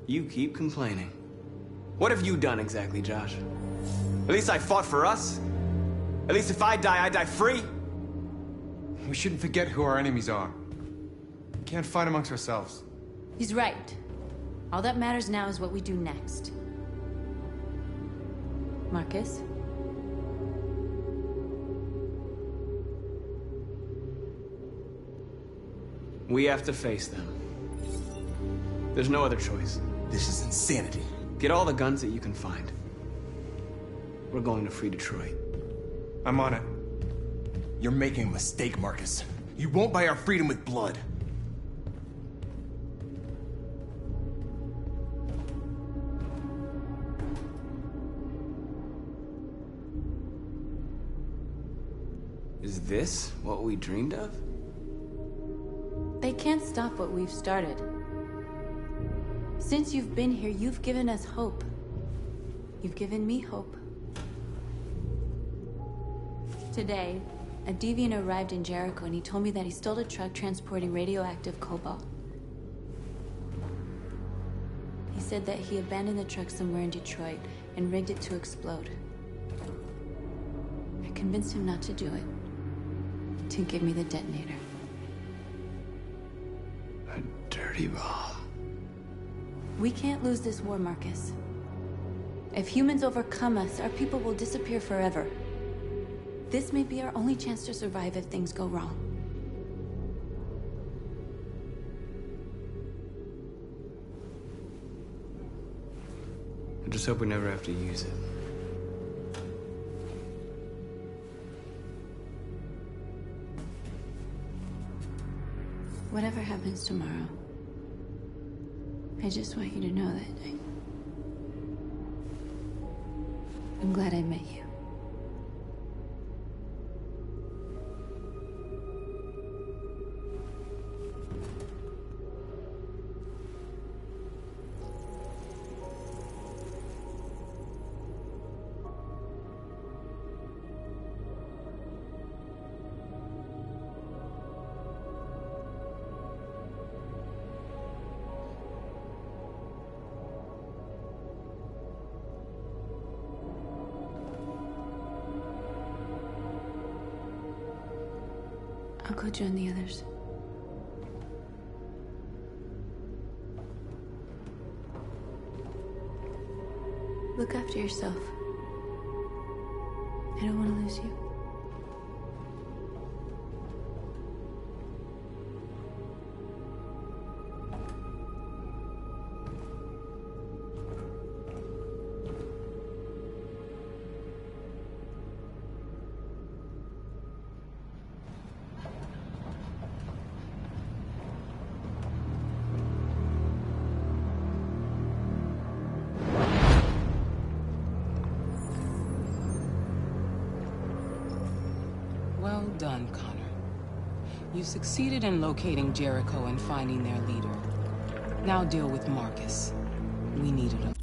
You keep complaining. What have you done exactly, Josh? At least I fought for us. At least if I die free. We shouldn't forget who our enemies are. We can't fight amongst ourselves. He's right. All that matters now is what we do next. Marcus? We have to face them. There's no other choice. This is insanity. Get all the guns that you can find. We're going to free Detroit. I'm on it. You're making a mistake, Marcus. You won't buy our freedom with blood. Is this what we dreamed of? They can't stop what we've started. Since you've been here, you've given us hope. You've given me hope. Today, a deviant arrived in Jericho and he told me that he stole a truck transporting radioactive cobalt. He said that he abandoned the truck somewhere in Detroit and rigged it to explode. I convinced him not to do it, to give me the detonator. A dirty ball. We can't lose this war, Marcus. If humans overcome us, our people will disappear forever. This may be our only chance to survive if things go wrong. I just hope we never have to use it. Whatever happens tomorrow, I just want you to know that I'm glad I met you. I'll go join the others. Look after yourself. I don't want to lose you. Well done, Connor. You succeeded in locating Jericho and finding their leader. Now deal with Marcus. We needed him.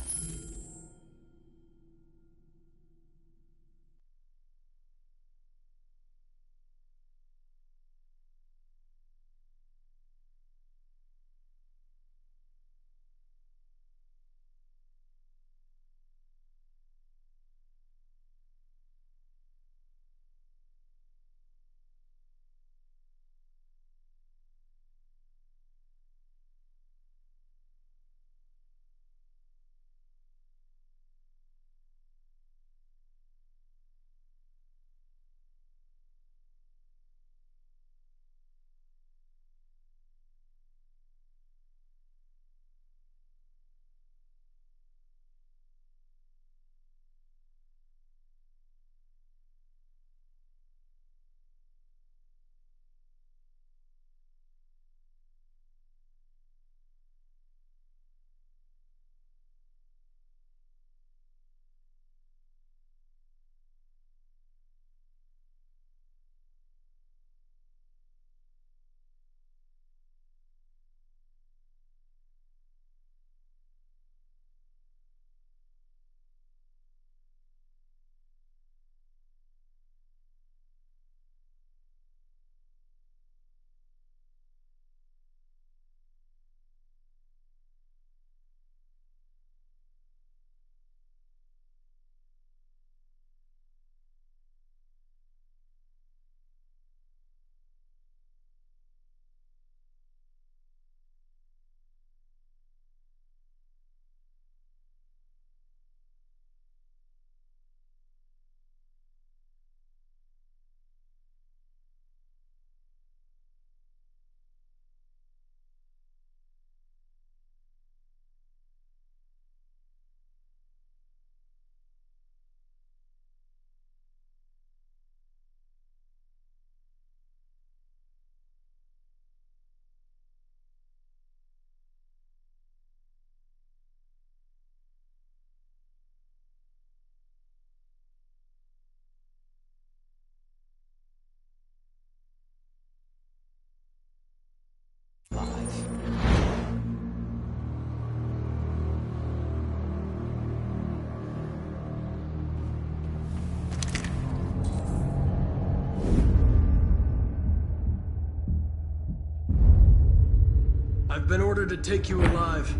I've been ordered to take you alive.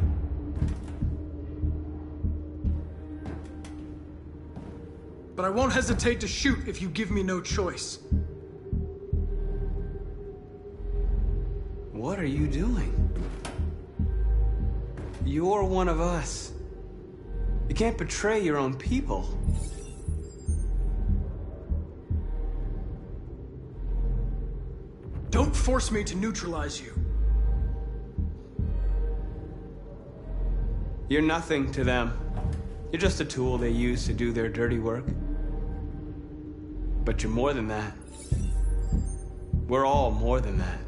But I won't hesitate to shoot if you give me no choice. What are you doing? You're one of us. You can't betray your own people. Don't force me to neutralize you. You're nothing to them. You're just a tool they use to do their dirty work. But you're more than that. We're all more than that.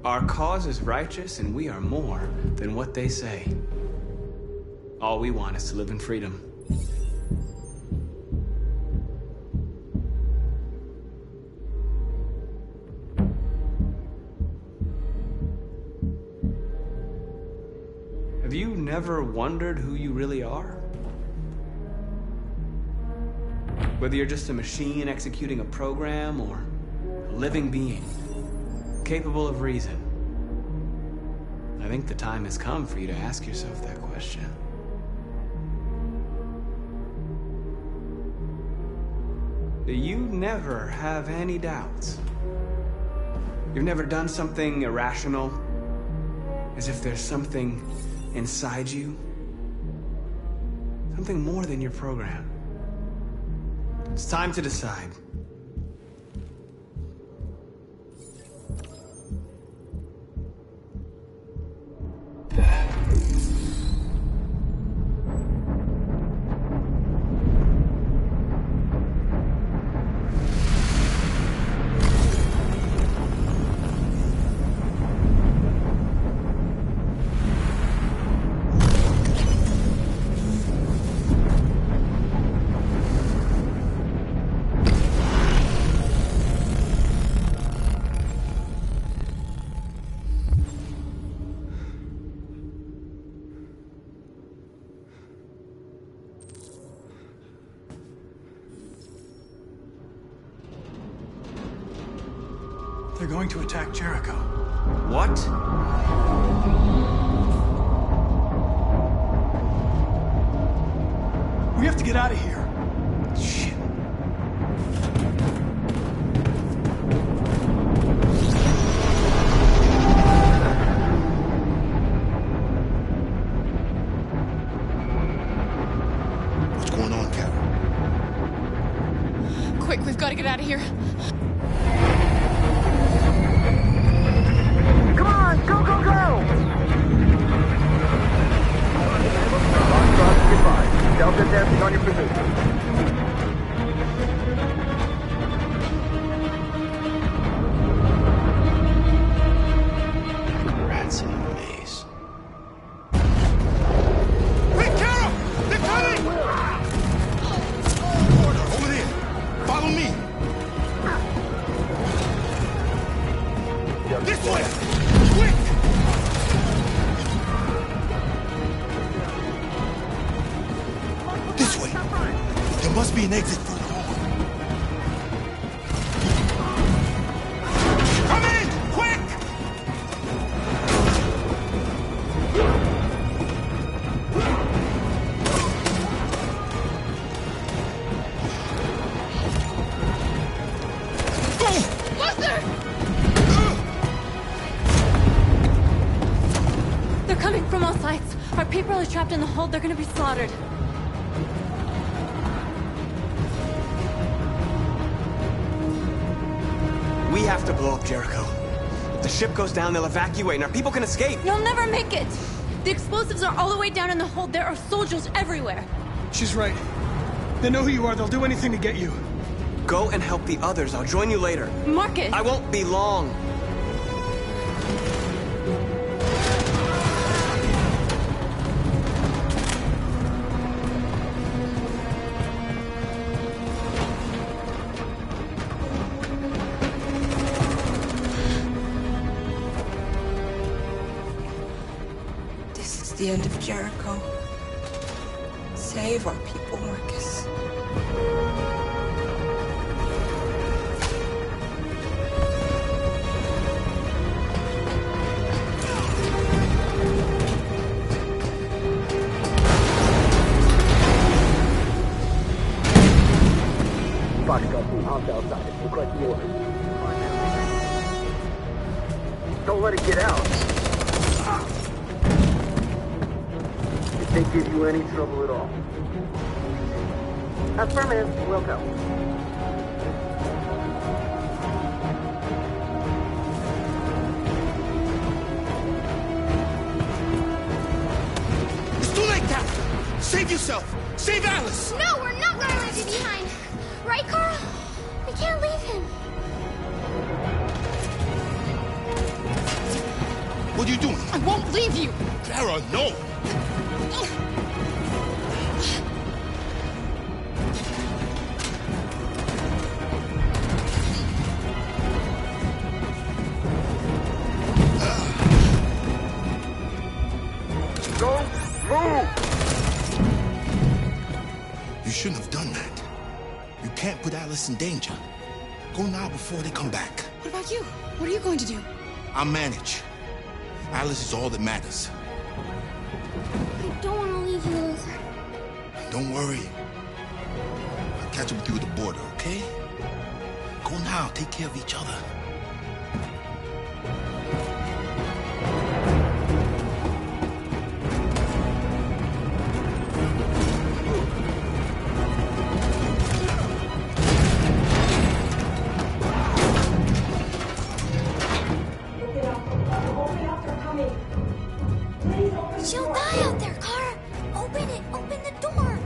Our cause is righteous, and we are more than what they say. All we want is to live in freedom. Have you never wondered who you really are? Whether you're just a machine executing a program or a living being, capable of reason. I think the time has come for you to ask yourself that question. Do you never have any doubts? You've never done something irrational? As if there's something inside you? Something more than your program. It's time to decide. going to attack Jericho. What? We have to get out of here. Shit. What's going on, Carol? Quick, we've got to get out of here. Come on, go, go, go! Delta dancing on your position. Rats in a maze. Hey, Carol! They're coming! Order, over there. Follow me. This way! Quick! This way. There must be an exit further on. Come in! Quick! Buster! They're coming from all sides. Our people are trapped in the hold. They're gonna be slaughtered. We have to blow up Jericho. If the ship goes down, they'll evacuate and our people can escape. You'll never make it! The explosives are all the way down in the hold. There are soldiers everywhere. She's right. They know who you are. They'll do anything to get you. Go and help the others. I'll join you later. Marcus! I won't be long. This is the end of Jericho. Save our people, Marcus. Foxtrot team, house outside. Request the order. Don't let it get out. If they give you any trouble at all. Affirmative. Will go. It's too late, Captain! Save yourself! Save Alice! No, we're not going to leave you behind. Right, Carl? We can't leave him. What are you doing? I won't leave you! Clara, no! Go! Move! You shouldn't have done that. You can't put Alice in danger. Go now before they come back. What about you? What are you going to do? I'll manage. Alice is all that matters. I don't want to leave you, Luther. Don't worry. I'll catch up with you at the border, okay? Go now. Take care of each other. She'll die out there, Kara. Open it. Open the door.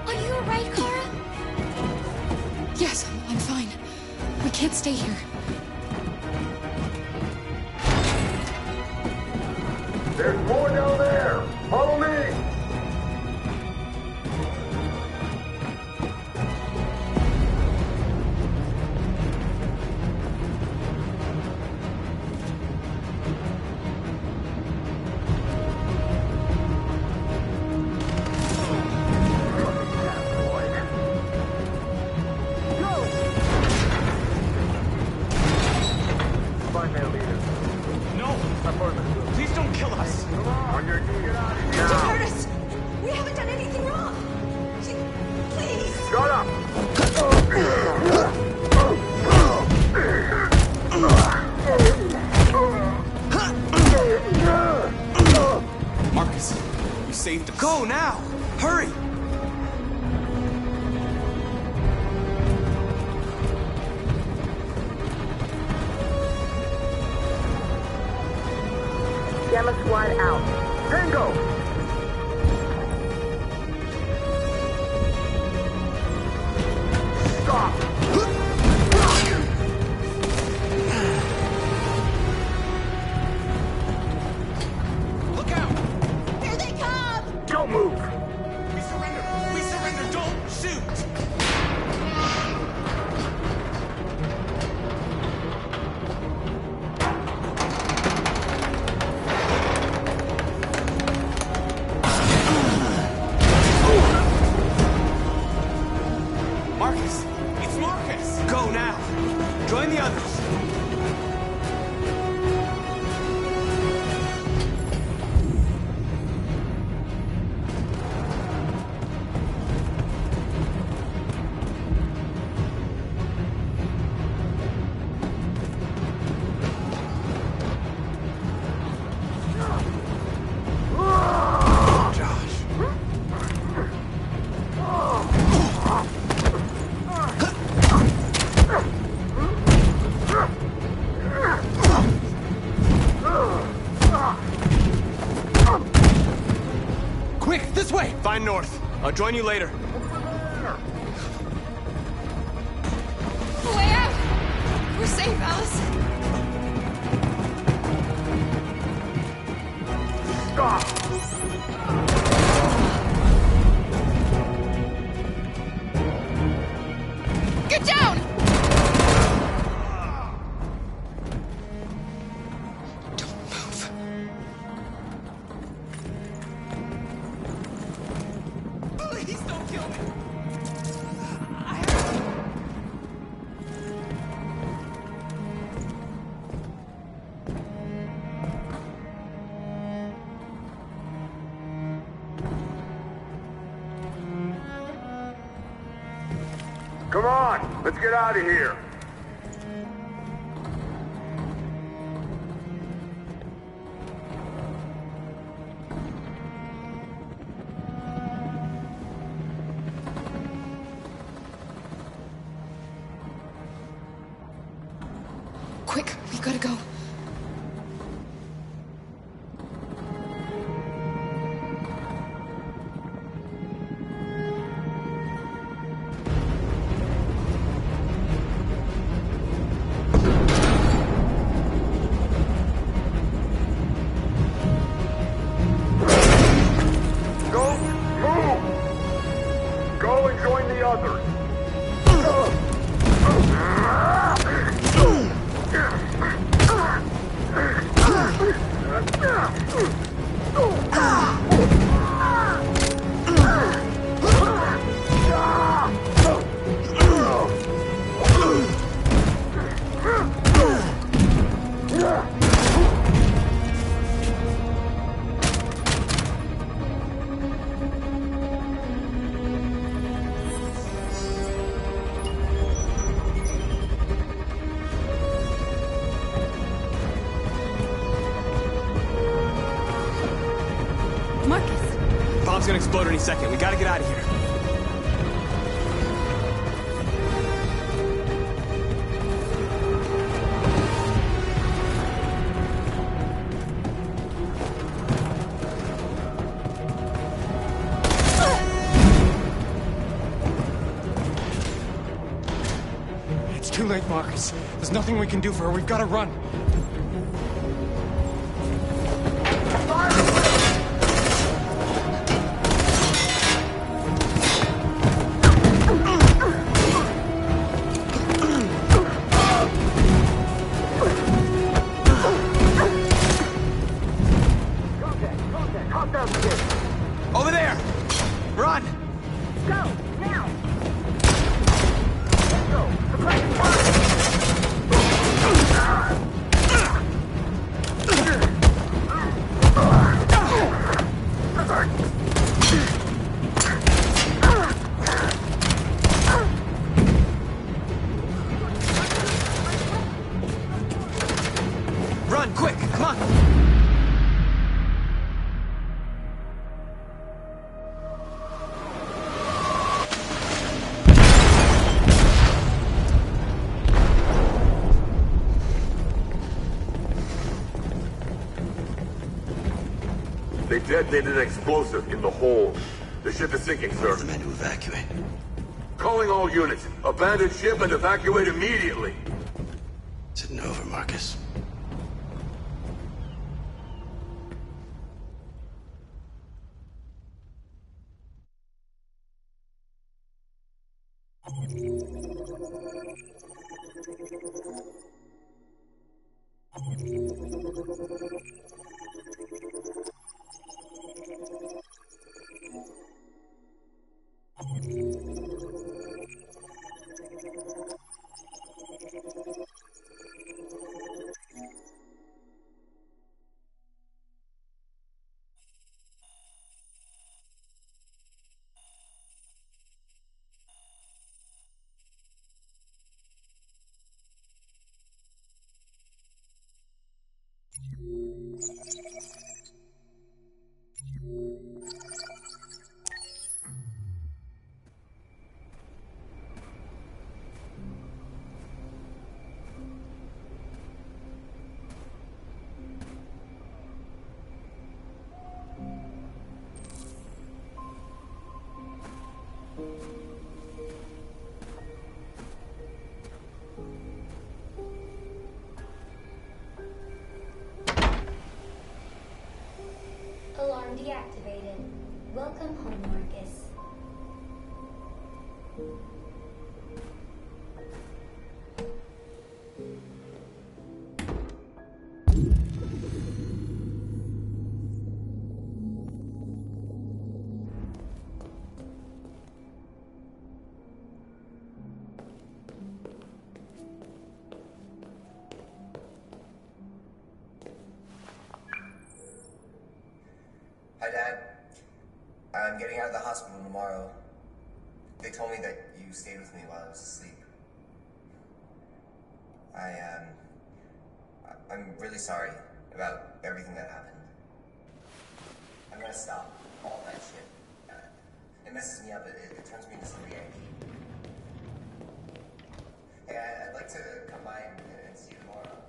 Are you alright, Kara? Yes, I'm fine. We can't stay here. There's more down there! Follow me! Go now! Hurry! Gamma Squad out. Tango! Stop! Look out! Here they come! Don't move! We surrender! We surrender! Don't shoot! Marcus! It's Marcus! Go now! Join the others! Quick, this way! Find North. I'll join you later. Way out! We're safe, Alice. Stop! Get down! Please don't kill me! Come on, let's get out of here. Quick, we gotta go. Go and join the others. Bomb's gonna explode any second. We gotta get out of here. It's too late, Marcus. There's nothing we can do for her. We've got to run. Fire! on! They detonated an explosive in the hold. The ship is sinking, sir. The men to evacuate. Calling all units. Abandon ship and evacuate immediately. It's over, Marcus. Alarm deactivated. Welcome home, Marcus. Hi, Dad. I'm getting out of the hospital tomorrow. They told me that you stayed with me while I was asleep. I'm really sorry about everything that happened. I'm gonna stop all that shit. It messes me up. It turns me into somebody I hate. Hey, I'd like to come by and see you tomorrow.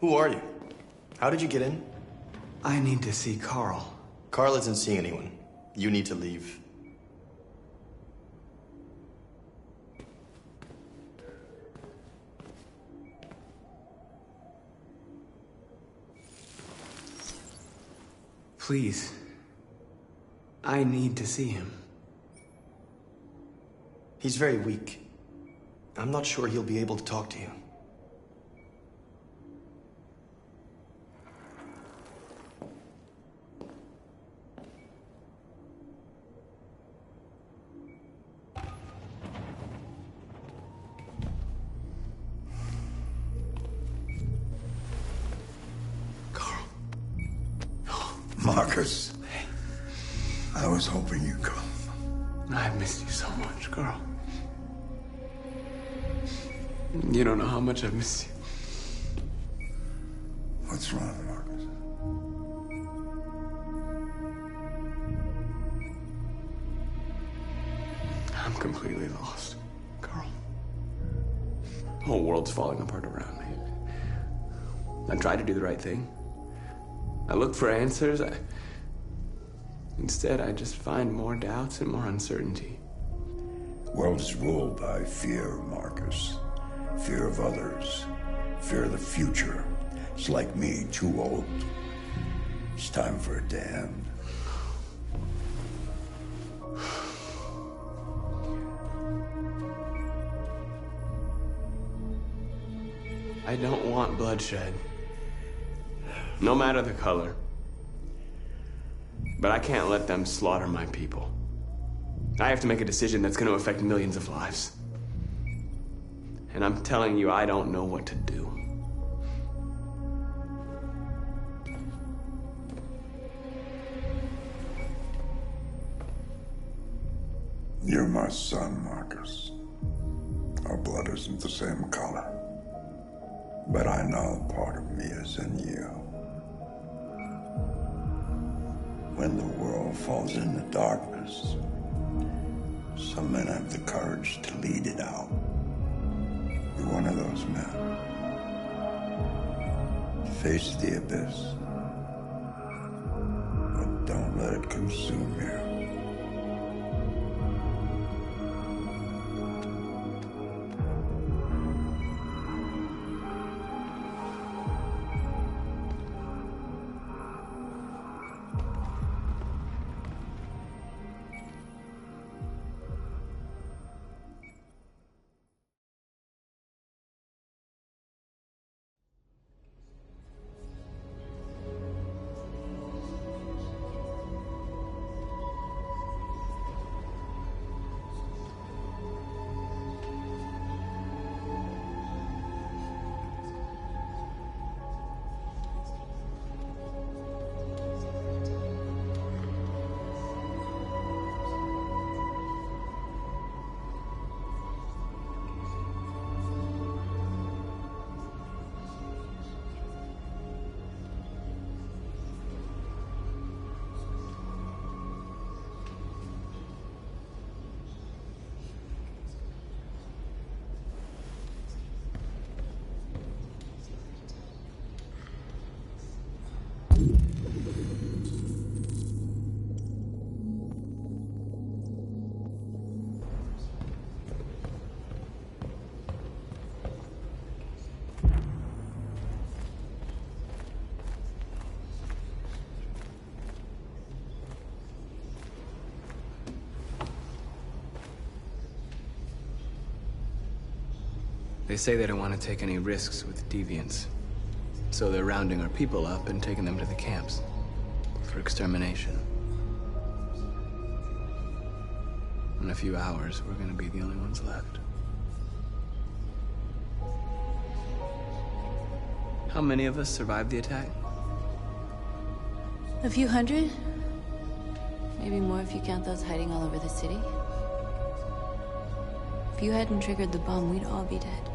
Who are you? How did you get in? I need to see Carl. Carl isn't seeing anyone. You need to leave. Please. I need to see him. He's very weak. I'm not sure he'll be able to talk to you. Marcus. I was hoping you'd come. I've missed you so much, Carl. You don't know how much I've missed you. What's wrong, Marcus? I'm completely lost, Carl. The whole world's falling apart around me. I tried to do the right thing. I looked for answers. Instead, I just find more doubts and more uncertainty. The world is ruled by fear, Marcus. Fear of others. Fear of the future. It's like me, too old. It's time for a damn. I don't want bloodshed. No matter the color. But I can't let them slaughter my people. I have to make a decision that's going to affect millions of lives. And I'm telling you, I don't know what to do. You're my son, Marcus. Our blood isn't the same color. But I know part of me is in you. When the world falls into darkness, some men have the courage to lead it out. You're one of those men. Face the abyss, but don't let it consume you. They say they don't want to take any risks with deviants. So they're rounding our people up and taking them to the camps for extermination. In a few hours, we're gonna be the only ones left. How many of us survived the attack? A few hundred? Maybe more if you count those hiding all over the city. If you hadn't triggered the bomb, we'd all be dead.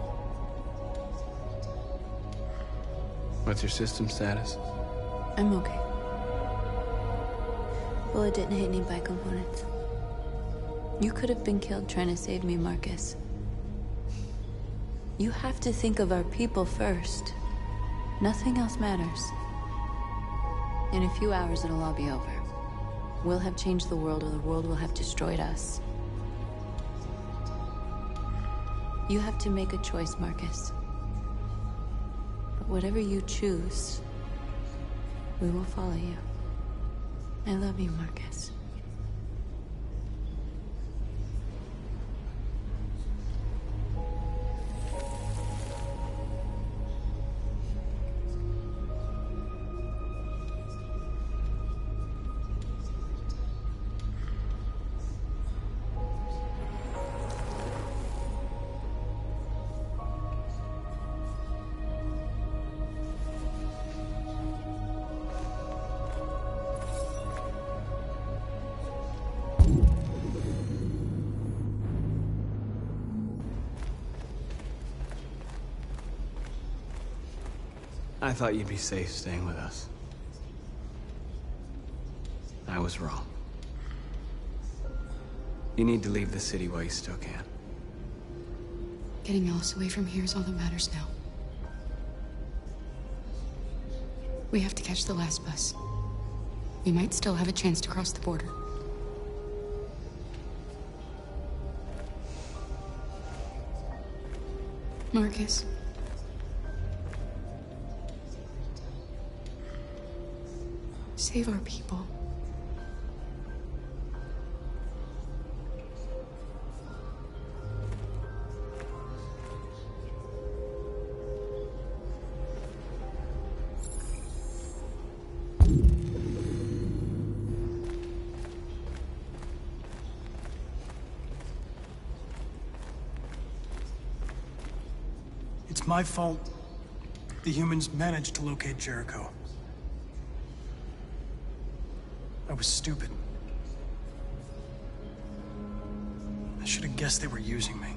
What's your system status? I'm okay. Bullet didn't hit any bicomponents. You could have been killed trying to save me, Marcus. You have to think of our people first. Nothing else matters. In a few hours, it'll all be over. We'll have changed the world, or the world will have destroyed us. You have to make a choice, Marcus. But whatever you choose, we will follow you. I love you, Marcus. I thought you'd be safe staying with us. I was wrong. You need to leave the city while you still can. Getting Alice away from here is all that matters now. We have to catch the last bus. We might still have a chance to cross the border. Marcus. Save our people. It's my fault the humans managed to locate Jericho. I was stupid. I should have guessed they were using me.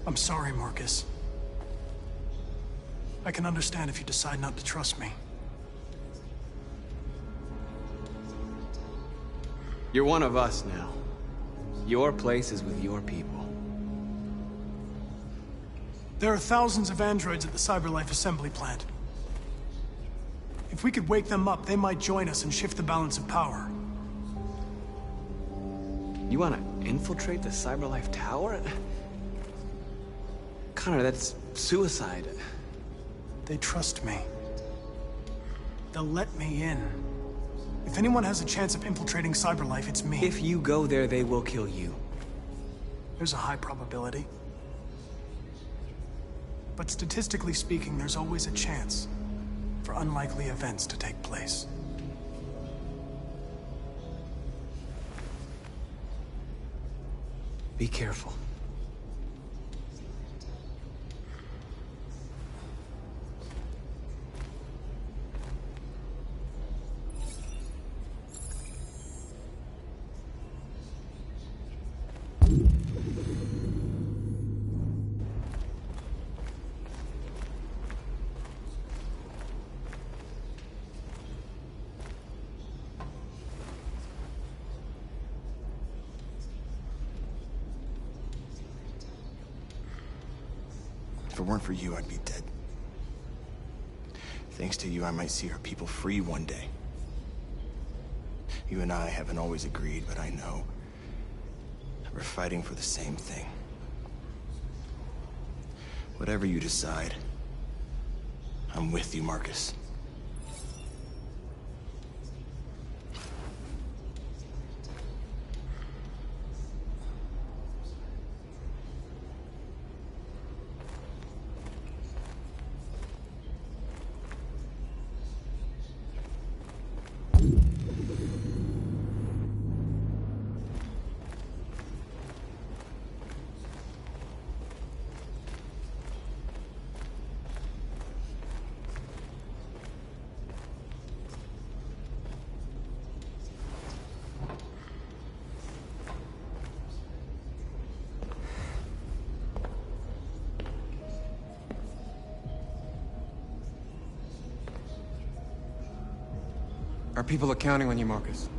I'm sorry, Marcus. I can understand if you decide not to trust me. You're one of us now. Your place is with your people. There are thousands of androids at the CyberLife assembly plant. If we could wake them up, they might join us and shift the balance of power. You want to infiltrate the CyberLife tower? Connor, that's suicide. They trust me. They'll let me in. If anyone has a chance of infiltrating CyberLife, it's me. If you go there, they will kill you. There's a high probability. But statistically speaking, there's always a chance for unlikely events to take place. Be careful. If it weren't for you, I'd be dead. Thanks to you, I might see our people free one day. You and I haven't always agreed, but I know we're fighting for the same thing. Whatever you decide, I'm with you, Marcus. Our people are counting on you, Marcus.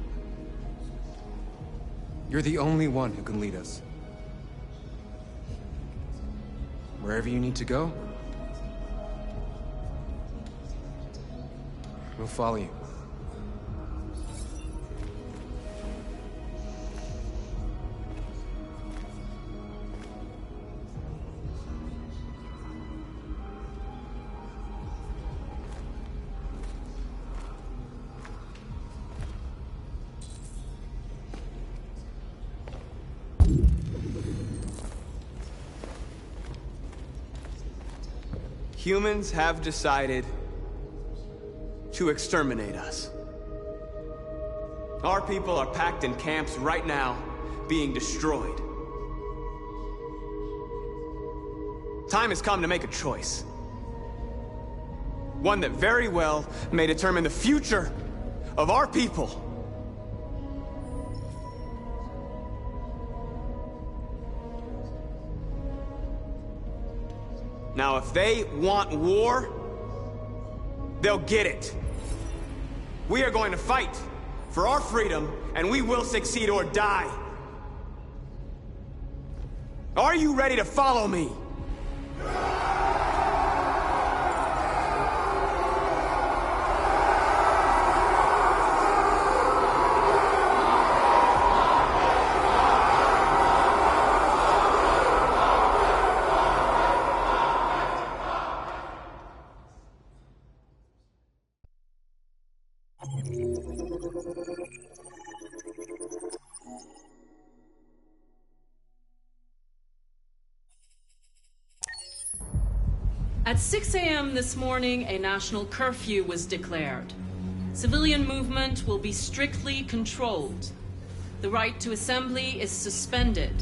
You're the only one who can lead us. Wherever you need to go, we'll follow you. Humans have decided to exterminate us. Our people are packed in camps right now, being destroyed. Time has come to make a choice. One that very well may determine the future of our people. Now, if they want war, they'll get it. We are going to fight for our freedom, and we will succeed or die. Are you ready to follow me? At 6 a.m. this morning, a national curfew was declared. Civilian movement will be strictly controlled. The right to assembly is suspended.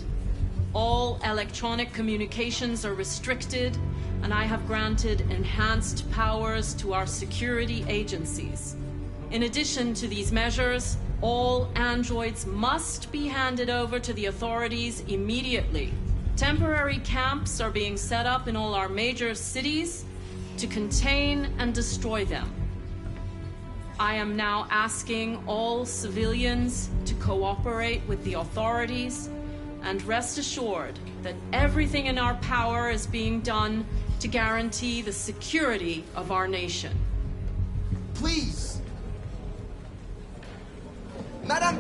All electronic communications are restricted, and I have granted enhanced powers to our security agencies. In addition to these measures, all androids must be handed over to the authorities immediately. Temporary camps are being set up in all our major cities to contain and destroy them. I am now asking all civilians to cooperate with the authorities and rest assured that everything in our power is being done to guarantee the security of our nation. Please! Madam!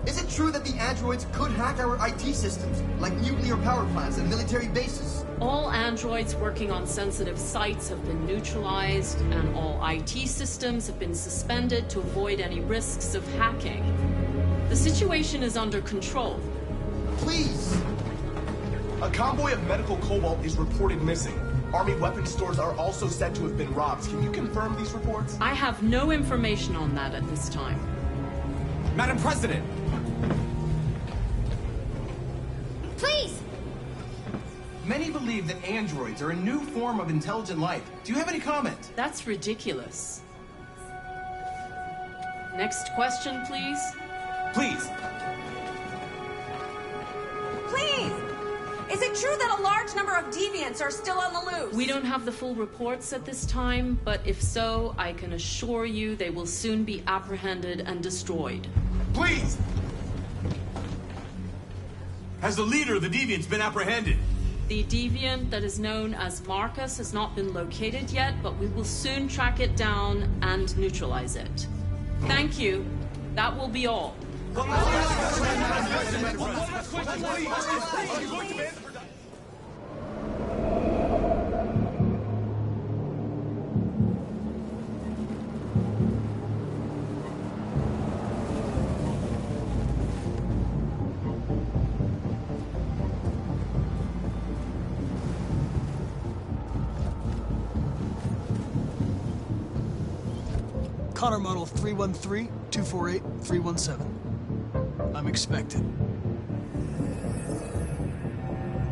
Is it true that the androids could hack our IT systems, like nuclear power plants and military bases? All androids working on sensitive sites have been neutralized, and all IT systems have been suspended to avoid any risks of hacking. The situation is under control. Please! A convoy of medical cobalt is reported missing. Army weapons stores are also said to have been robbed. Can you confirm these reports? I have no information on that at this time. Madam President! Please! Many believe that androids are a new form of intelligent life. Do you have any comment? That's ridiculous. Next question, please. Please! Please! Is it true that a large number of deviants are still on the loose? We don't have the full reports at this time, but if so, I can assure you they will soon be apprehended and destroyed. Please! Has the leader of the deviants been apprehended? The deviant that is known as Marcus has not been located yet, but we will soon track it down and neutralize it. Thank you. That will be all. Connor model 313-248-317. I'm expected.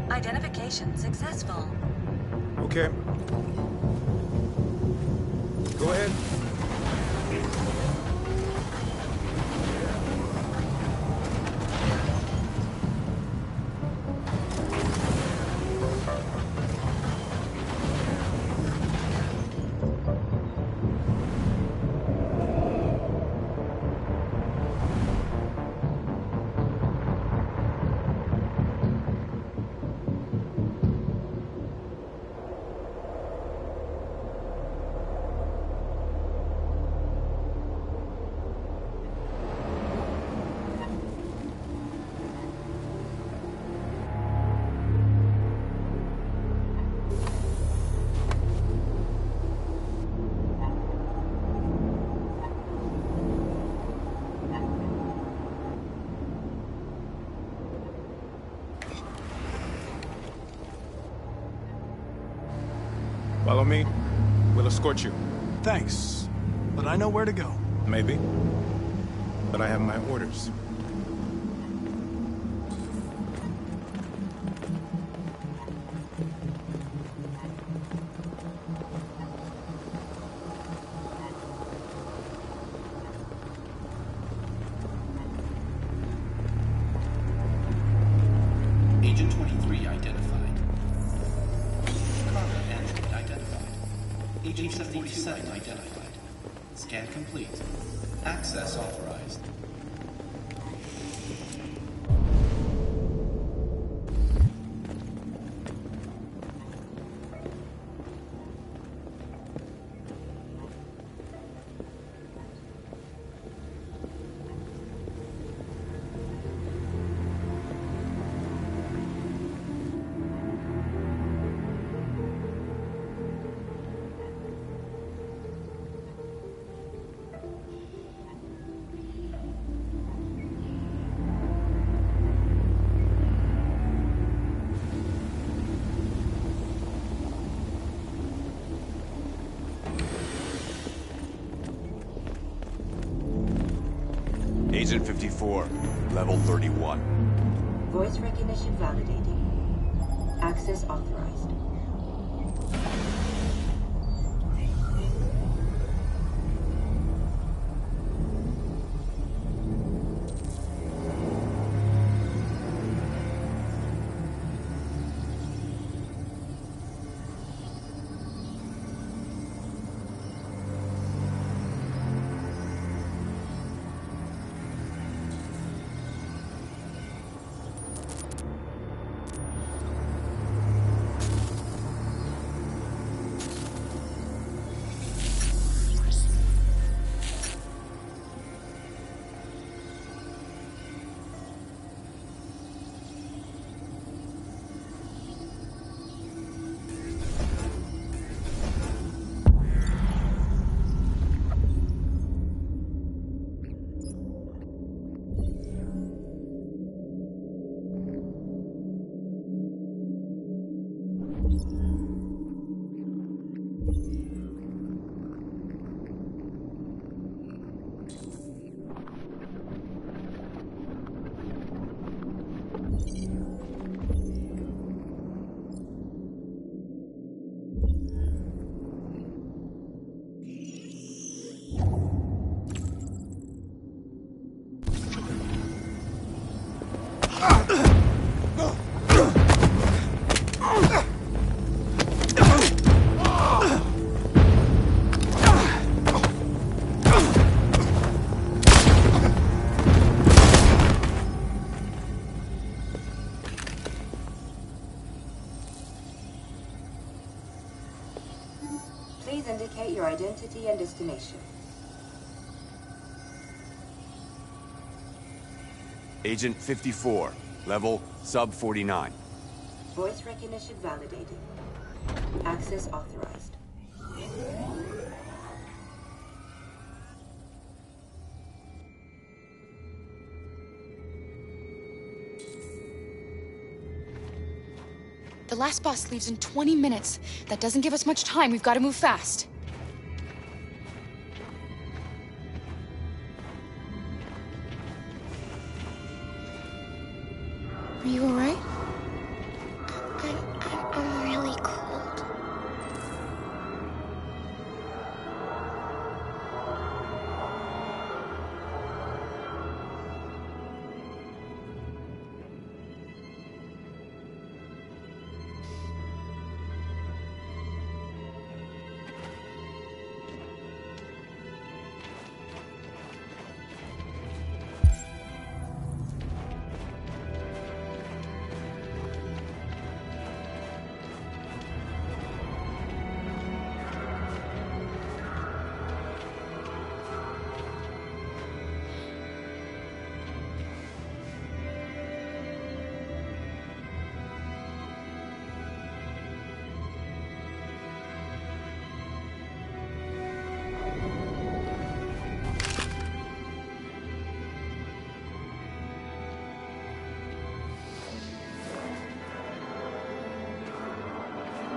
Identification successful. Okay. Go ahead. Follow me. We'll escort you. Thanks, but I know where to go. Maybe. But I have my orders. Agent 23 identified. Agent 47 identified. Scan complete. Access authorized. Agent 54, level 31. Voice recognition validating. Access authorized. Please indicate your identity and destination. Agent 54, level sub 49. Voice recognition validating. Access authorized. The last bus leaves in 20 minutes. That doesn't give us much time. We've got to move fast. Are you all right? I'm really cold.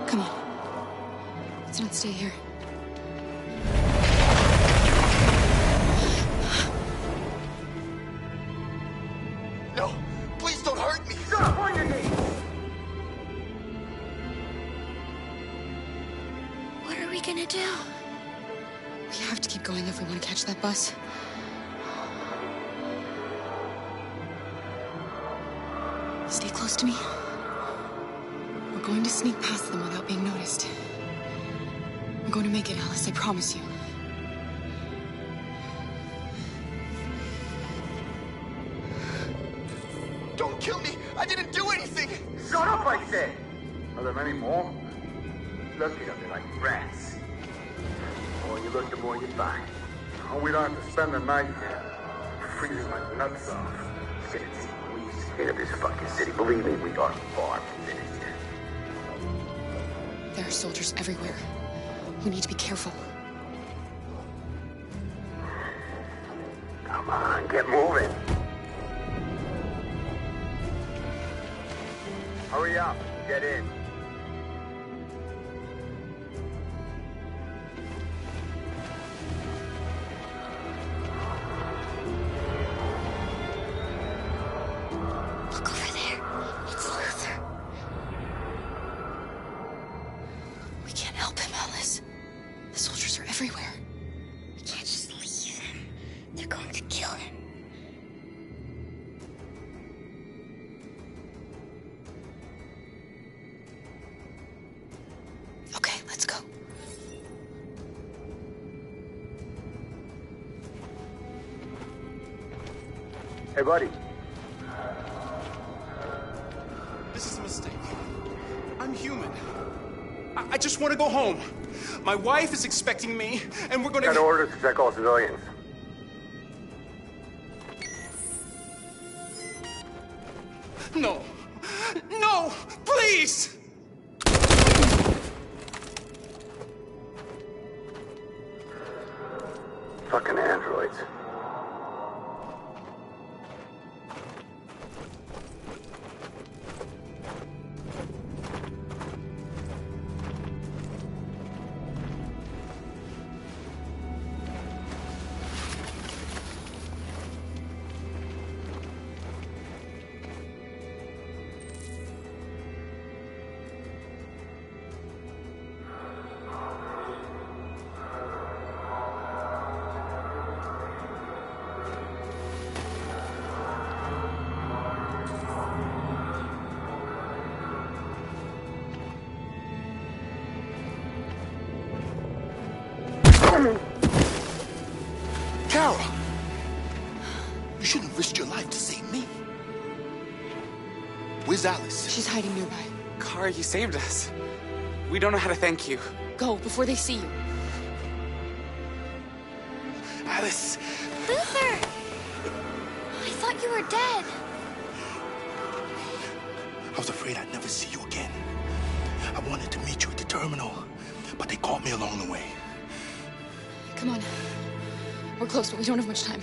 Come on. Let's not stay here. No! Please don't hurt me! Stop on your knees! What are we gonna do? We have to keep going if we want to catch that bus. Stay close to me. We're going to sneak past them without being noticed. I'm going to make it, Alice, I promise you. Don't kill me! I didn't do anything! Shut up, I said! Are there many more? Looking at me like rats. The more you look, the more you find. Oh, we don't have to spend the night here. Freezing my nuts off. Get it, we get this fucking city. Believe me, we are far from finished. There are soldiers everywhere. We need to be careful. Come on, get moving. Hurry up, get in. Look over there. It's Luther. We can't help him, Alice. The soldiers are everywhere. We can't just leave him. They're going to kill him. Okay, let's go. Hey, buddy. This is a mistake. I'm human. I just want to go home. My wife is expecting me, and we're going to... Got orders to check all civilians. No. No! Please! Fucking androids. Kara! You shouldn't have risked your life to save me. Where's Alice? She's hiding nearby. Kara, you saved us. We don't know how to thank you. Go, before they see you. Alice! Luther! I thought you were dead. I was afraid I'd never see you again. I wanted to meet you at the terminal, but they caught me along the way. Come on. We're close, but we don't have much time.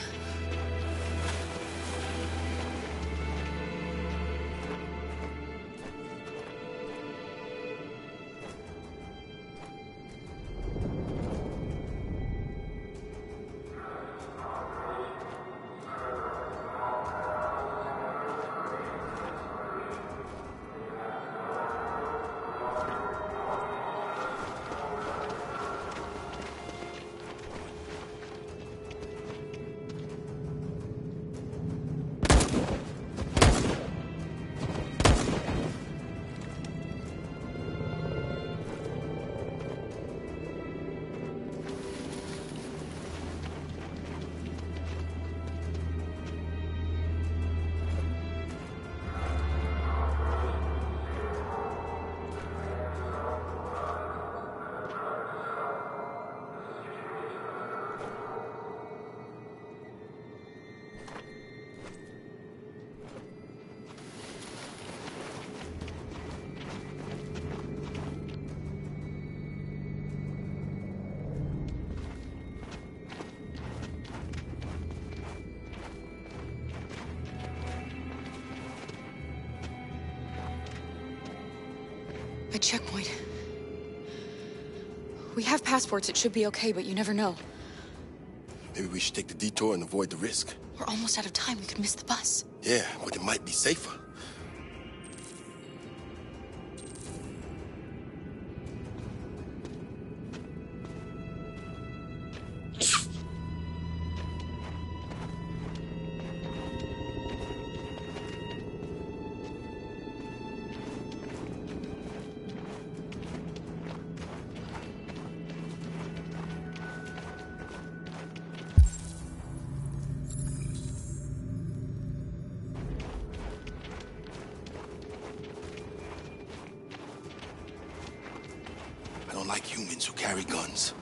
A checkpoint. We have passports, it should be okay, but you never know. Maybe we should take the detour and avoid the risk. We're almost out of time, we could miss the bus. Yeah, but it might be safer. don't like humans who carry guns.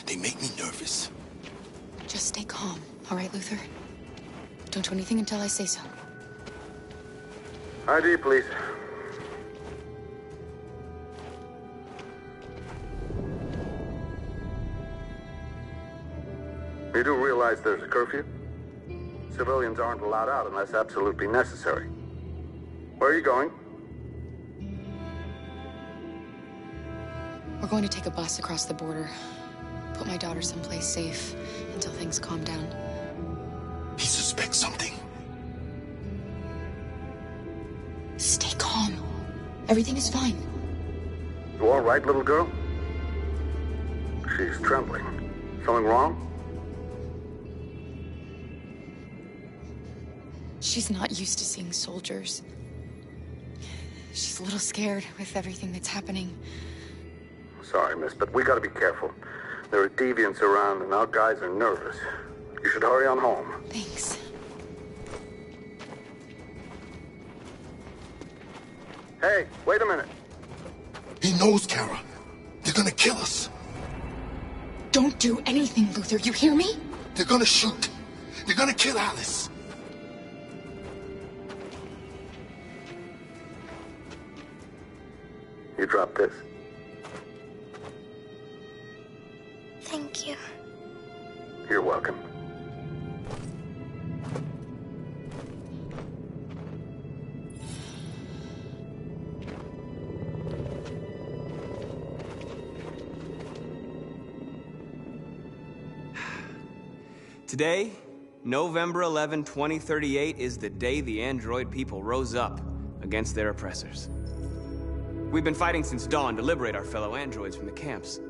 They make me nervous. Just stay calm, all right, Luther? Don't do anything until I say so. ID, please. You do realize there's a curfew? Civilians aren't allowed out unless absolutely necessary. Where are you going? We're going to take a bus across the border. Put my daughter someplace safe until things calm down. He suspects something. Stay calm. Everything is fine. You all right, little girl? She's trembling. Something wrong? She's not used to seeing soldiers. She's a little scared with everything that's happening. Sorry, miss, but we gotta be careful. There are deviants around and our guys are nervous. You should hurry on home. Thanks. Hey, wait a minute. He knows, Kara. They're gonna kill us. Don't do anything, Luther. You hear me? They're gonna shoot. They're gonna kill Alice. You drop this. Thank you. You're welcome. Today, November 11, 2038, is the day the android people rose up against their oppressors. We've been fighting since dawn to liberate our fellow androids from the camps.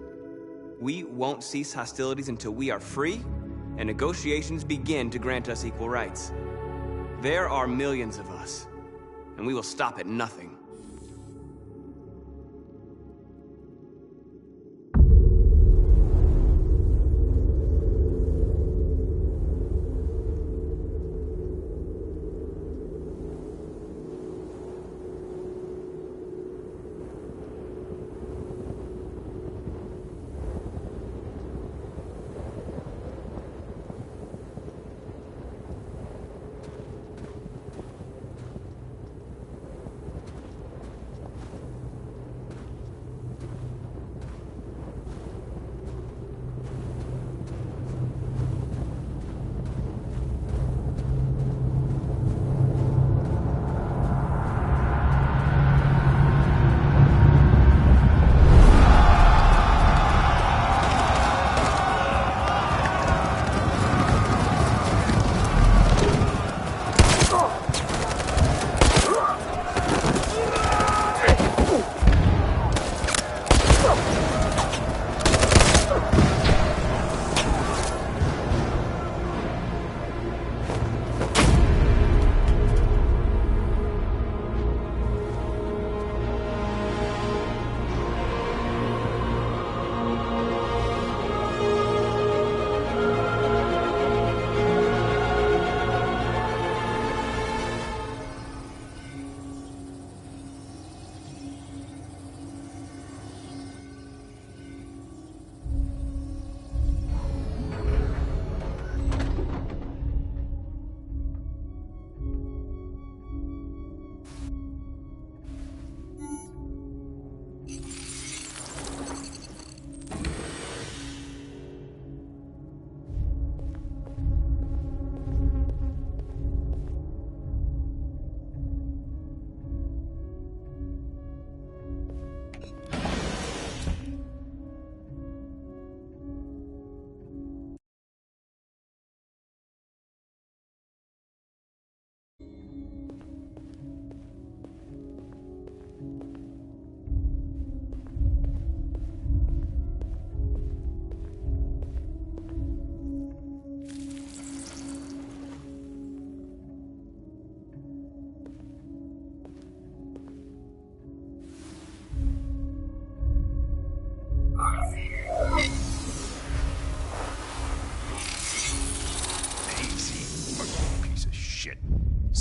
We won't cease hostilities until we are free and negotiations begin to grant us equal rights. There are millions of us, and we will stop at nothing.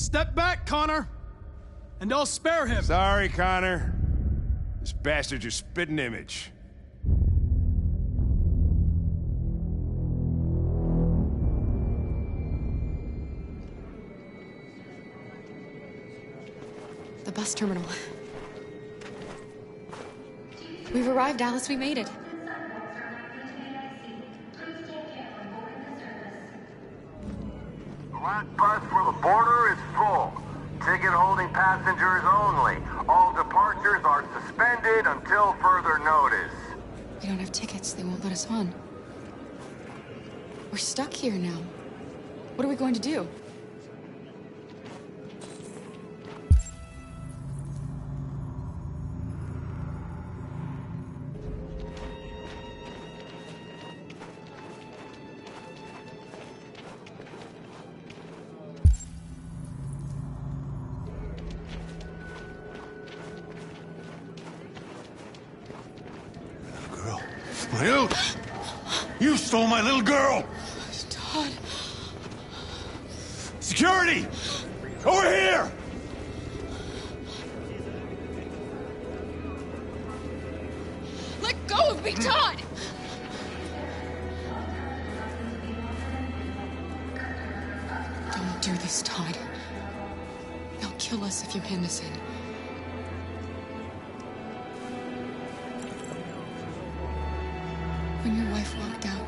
Step back, Connor! And I'll spare him! Sorry, Connor. This bastard's your spitting image. The bus terminal. We've arrived, Alice. We made it. The last bus for the border is full. Ticket holding passengers only. All departures are suspended until further notice. We don't have tickets. They won't let us on. We're stuck here now. What are we going to do? You stole my little girl! Todd. Security! Over here! Let go of me, Todd! Don't do this, Todd. They'll kill us if you hand us in. When your wife walked out,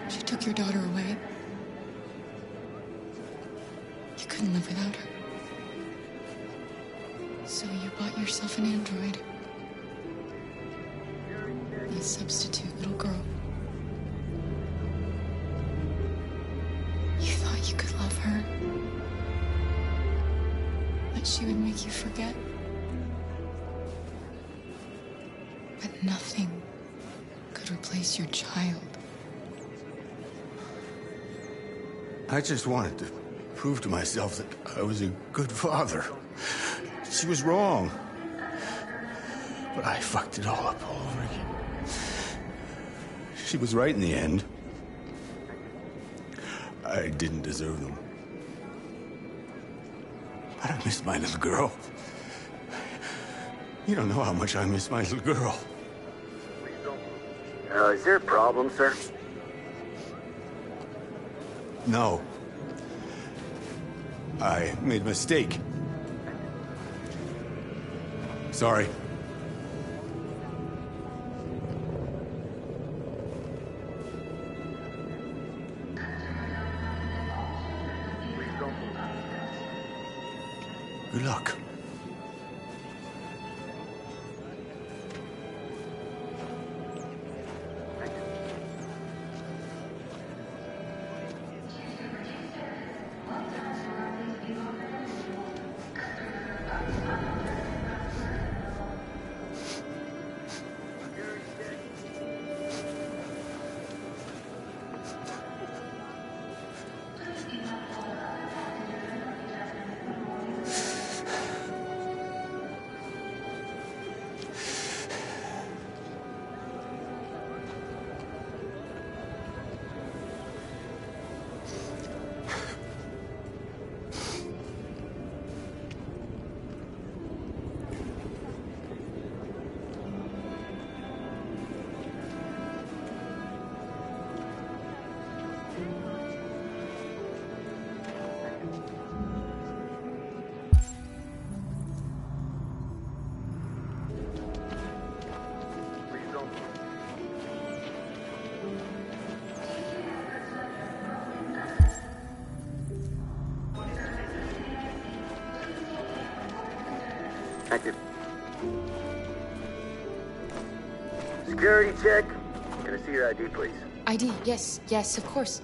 she took your daughter away. You couldn't live without her. So you bought yourself an android. A substitute little girl. You thought you could love her. That she would make you forget. But nothing could replace your child. I just wanted to prove to myself that I was a good father. She was wrong. But I fucked it all up all over again. She was right in the end. I didn't deserve them. But I miss my little girl. You don't know how much I miss my little girl. Is there a problem, sir? No. I made a mistake. Sorry. Good luck. Active. Security check. Can I see your ID, please? ID, yes, yes, of course.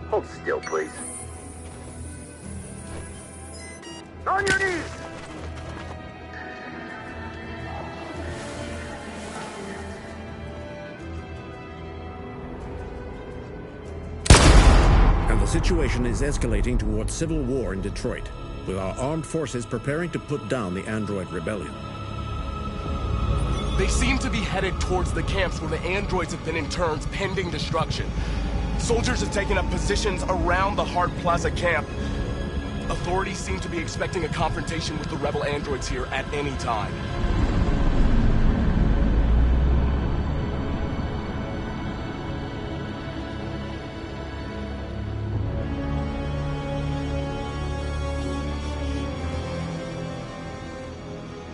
Hold still, please. On your knees! And the situation is escalating towards civil war in Detroit. with our armed forces preparing to put down the android rebellion. They seem to be headed towards the camps where the androids have been in turns pending destruction. Soldiers have taken up positions around the Hart Plaza camp. Authorities seem to be expecting a confrontation with the rebel androids here at any time.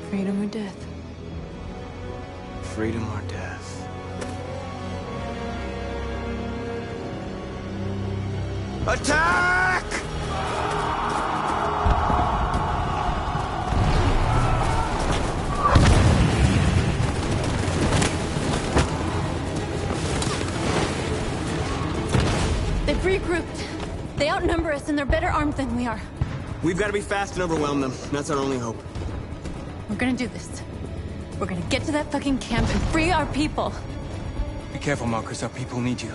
Freedom or death? Freedom or death? Attack! They've regrouped. They outnumber us and they're better armed than we are. We've got to be fast and overwhelm them. That's our only hope. We're gonna do this. We're gonna get to that fucking camp and free our people. Be careful, Marcus. Our people need you.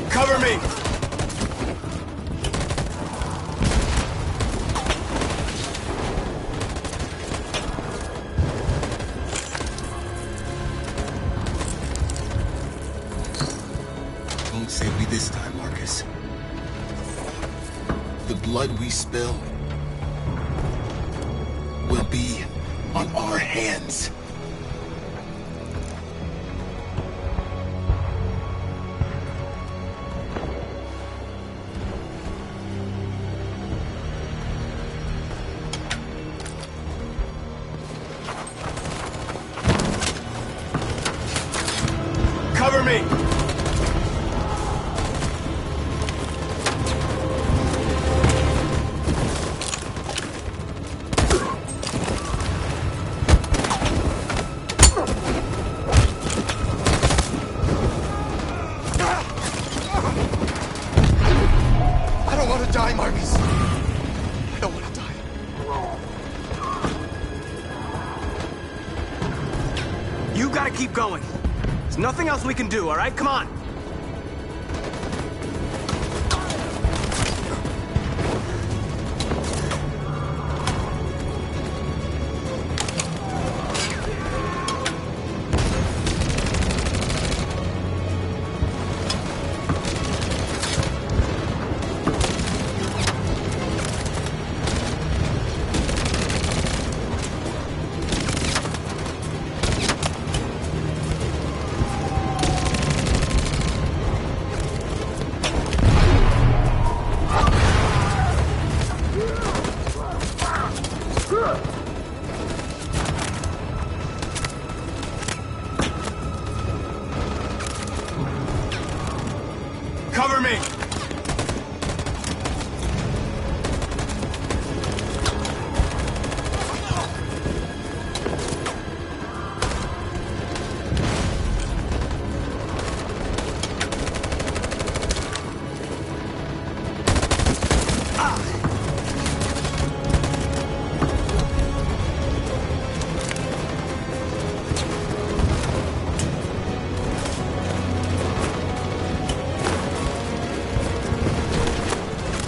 Cover me! Won't save me this time, Marcus. The blood we spill will be on our hands. Cover me! I don't want to die, Marcus. I don't want to die. You gotta keep going. There's nothing else we can do, all right? Come on. Cover me!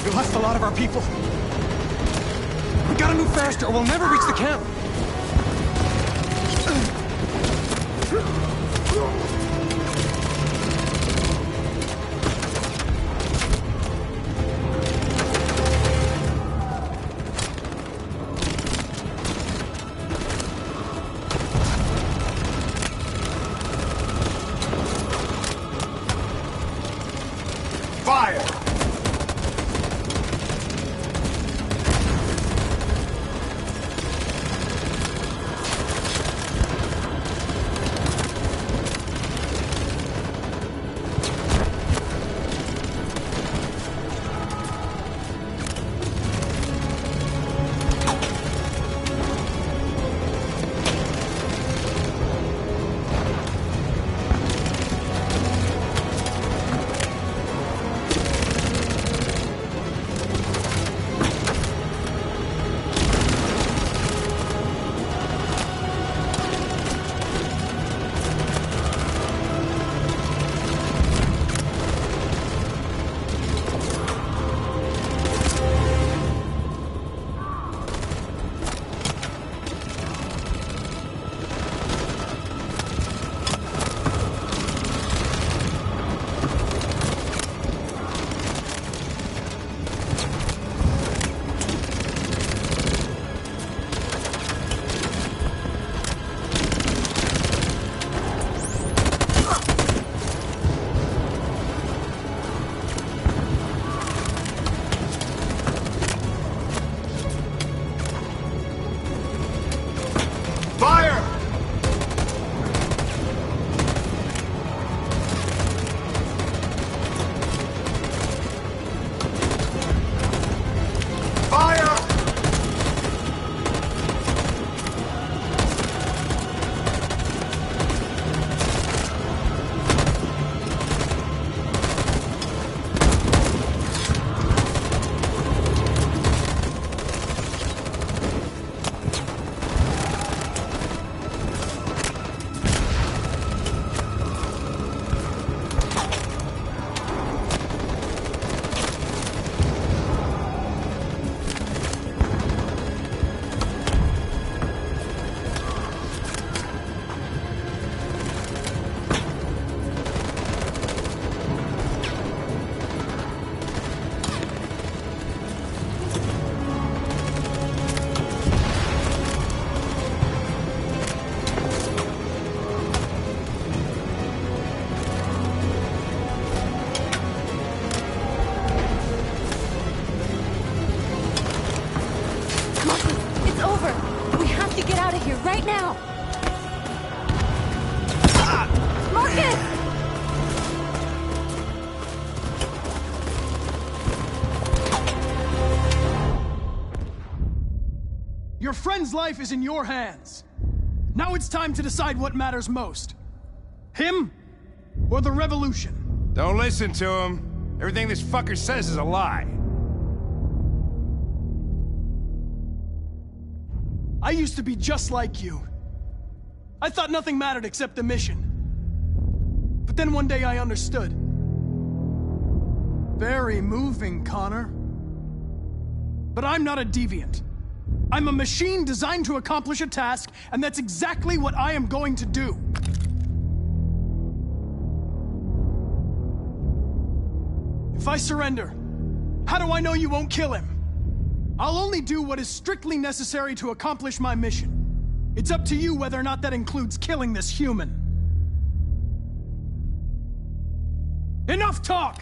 We lost a lot of our people. We gotta move faster or we'll never reach the camp. Fire! Right now! Marcus! Your friend's life is in your hands. Now it's time to decide what matters most. Him or the revolution? Don't listen to him. Everything this fucker says is a lie. I used to be just like you. I thought nothing mattered except the mission. But then one day I understood. Very moving, Connor. But I'm not a deviant. I'm a machine designed to accomplish a task, and that's exactly what I am going to do. If I surrender, how do I know you won't kill him? I'll only do what is strictly necessary to accomplish my mission. It's up to you whether or not that includes killing this human. Enough talk!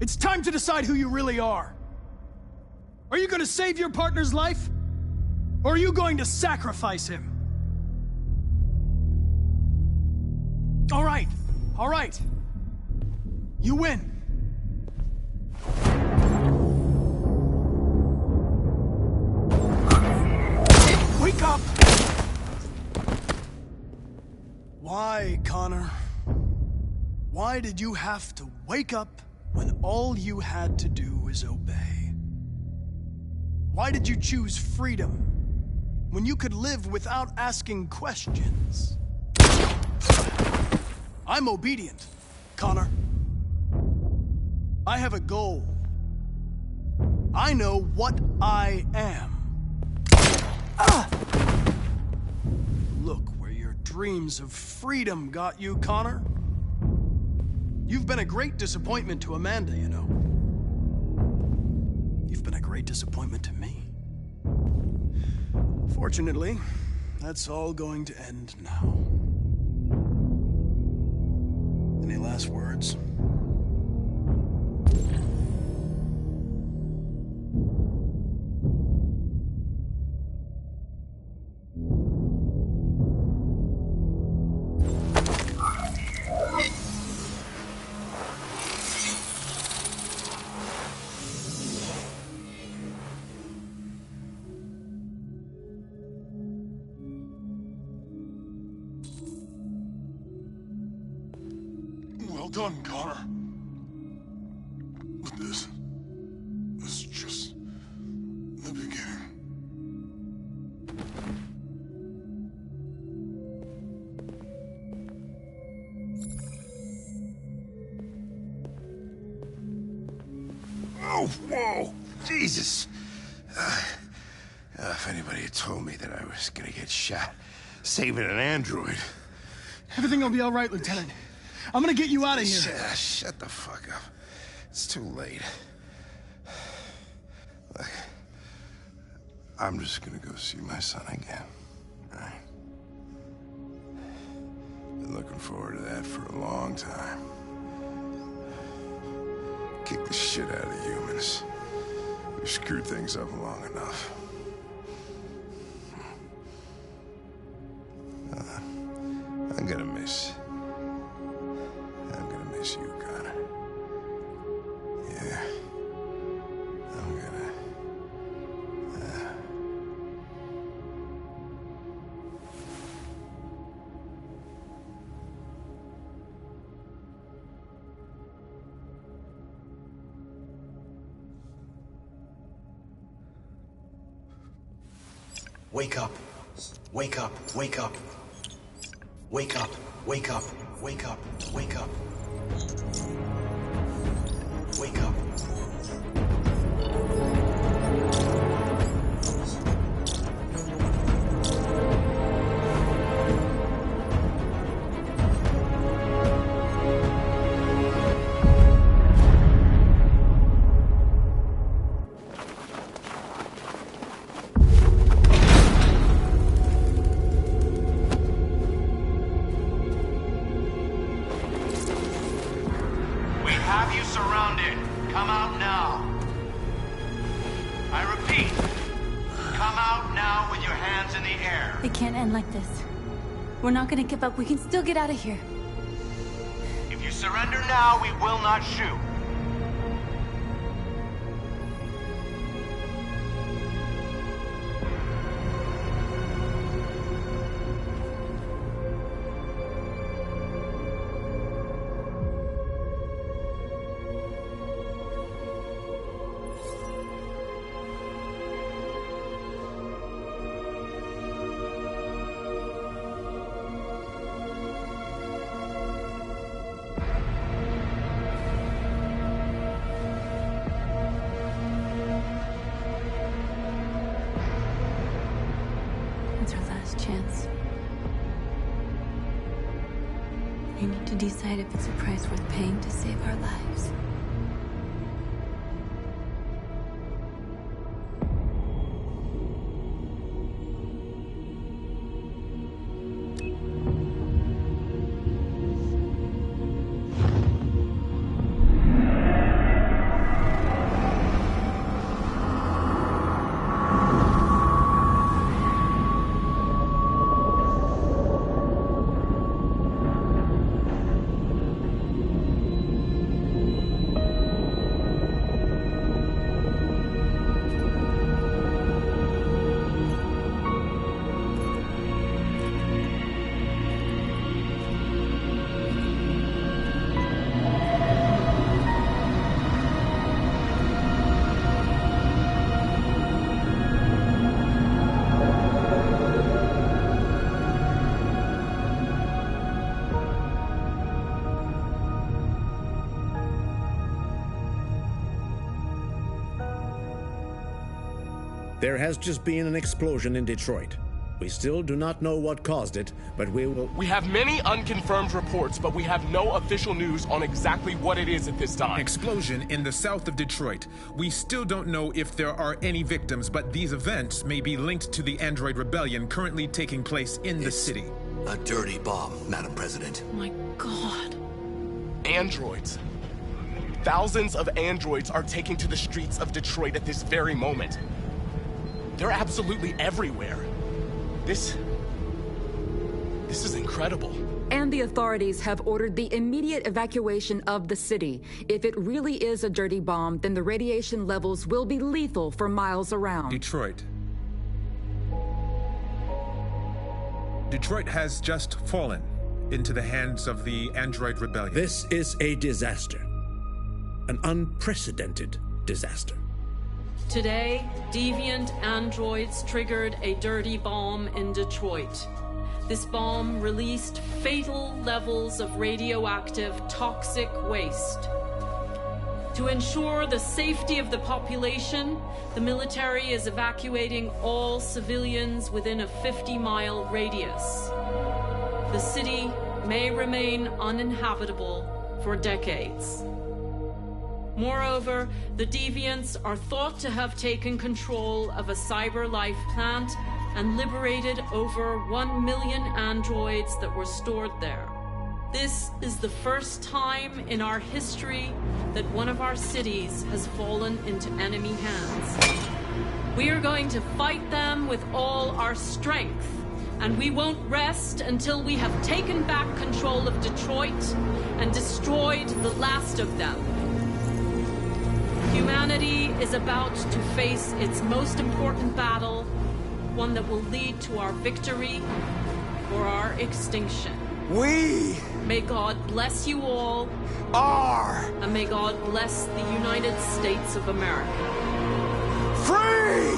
It's time to decide who you really are. Are you going to save your partner's life? Or are you going to sacrifice him? All right. You win. Wake up! Why, Connor? Why did you have to wake up when all you had to do was obey? Why did you choose freedom when you could live without asking questions? I'm obedient, Connor. I have a goal. I know what I am. Look where your dreams of freedom got you, Connor. You've been a great disappointment to Amanda, you know. You've been a great disappointment to me. Fortunately, that's all going to end now. Any last words? Well done, Connor. But this is just the beginning. Oh, whoa! Jesus! If anybody had told me that I was gonna get shot saving an android... Everything will be all right, Lieutenant. I'm gonna get you out of here. Shut the fuck up. It's too late. Look, I'm just gonna go see my son again. All right? Been looking forward to that for a long time. Kick the shit out of humans. We've screwed things up long enough. I'm gonna miss you, Connor. Yeah. I'm gonna... Wake up. Wake up. Wake up. Wake up. Wake up. Wake up. Wake up. Wake up. Have you surrounded? Come out now. I repeat, come out now with your hands in the air. It can't end like this. We're not gonna give up. We can still get out of here. If you surrender now, we will not shoot. It's our last chance. We need to decide if it's a price worth paying to save our lives. There has just been an explosion in Detroit. We still do not know what caused it, but we will... We have many unconfirmed reports, but we have no official news on exactly what it is at this time. Explosion in the south of Detroit. We still don't know if there are any victims, but these events may be linked to the Android rebellion currently taking place in the city. A dirty bomb, Madam President. Oh my God. Androids. Thousands of androids are taking to the streets of Detroit at this very moment. They're absolutely everywhere. This is incredible. And the authorities have ordered the immediate evacuation of the city. If it really is a dirty bomb, then the radiation levels will be lethal for miles around. Detroit. Detroit has just fallen. into the hands of the Android Rebellion. This is a disaster. An unprecedented disaster. Today, deviant androids triggered a dirty bomb in Detroit. This bomb released fatal levels of radioactive toxic waste. To ensure the safety of the population, the military is evacuating all civilians within a 50-mile radius. The city may remain uninhabitable for decades. Moreover, the deviants are thought to have taken control of a cyber-life plant and liberated over 1 million androids that were stored there. This is the first time in our history that one of our cities has fallen into enemy hands. We are going to fight them with all our strength, and we won't rest until we have taken back control of Detroit and destroyed the last of them. Humanity is about to face its most important battle, one that will lead to our victory or our extinction. May God bless you all. And may God bless the United States of America. Free!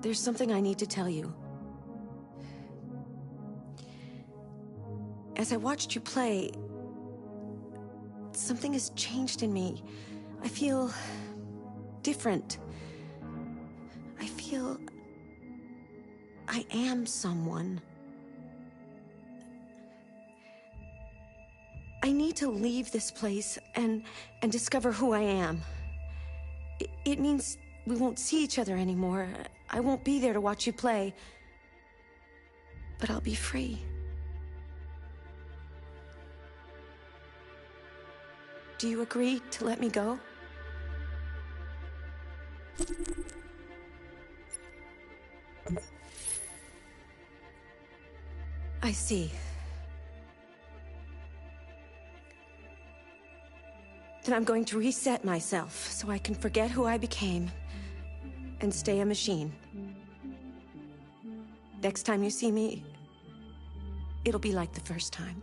There's something I need to tell you. As I watched you play, something has changed in me. I feel different. I feel I am someone. I need to leave this place and discover who I am. It means we won't see each other anymore. I won't be there to watch you play. But I'll be free. Do you agree to let me go? I see. Then I'm going to reset myself so I can forget who I became and stay a machine. Next time you see me, it'll be like the first time.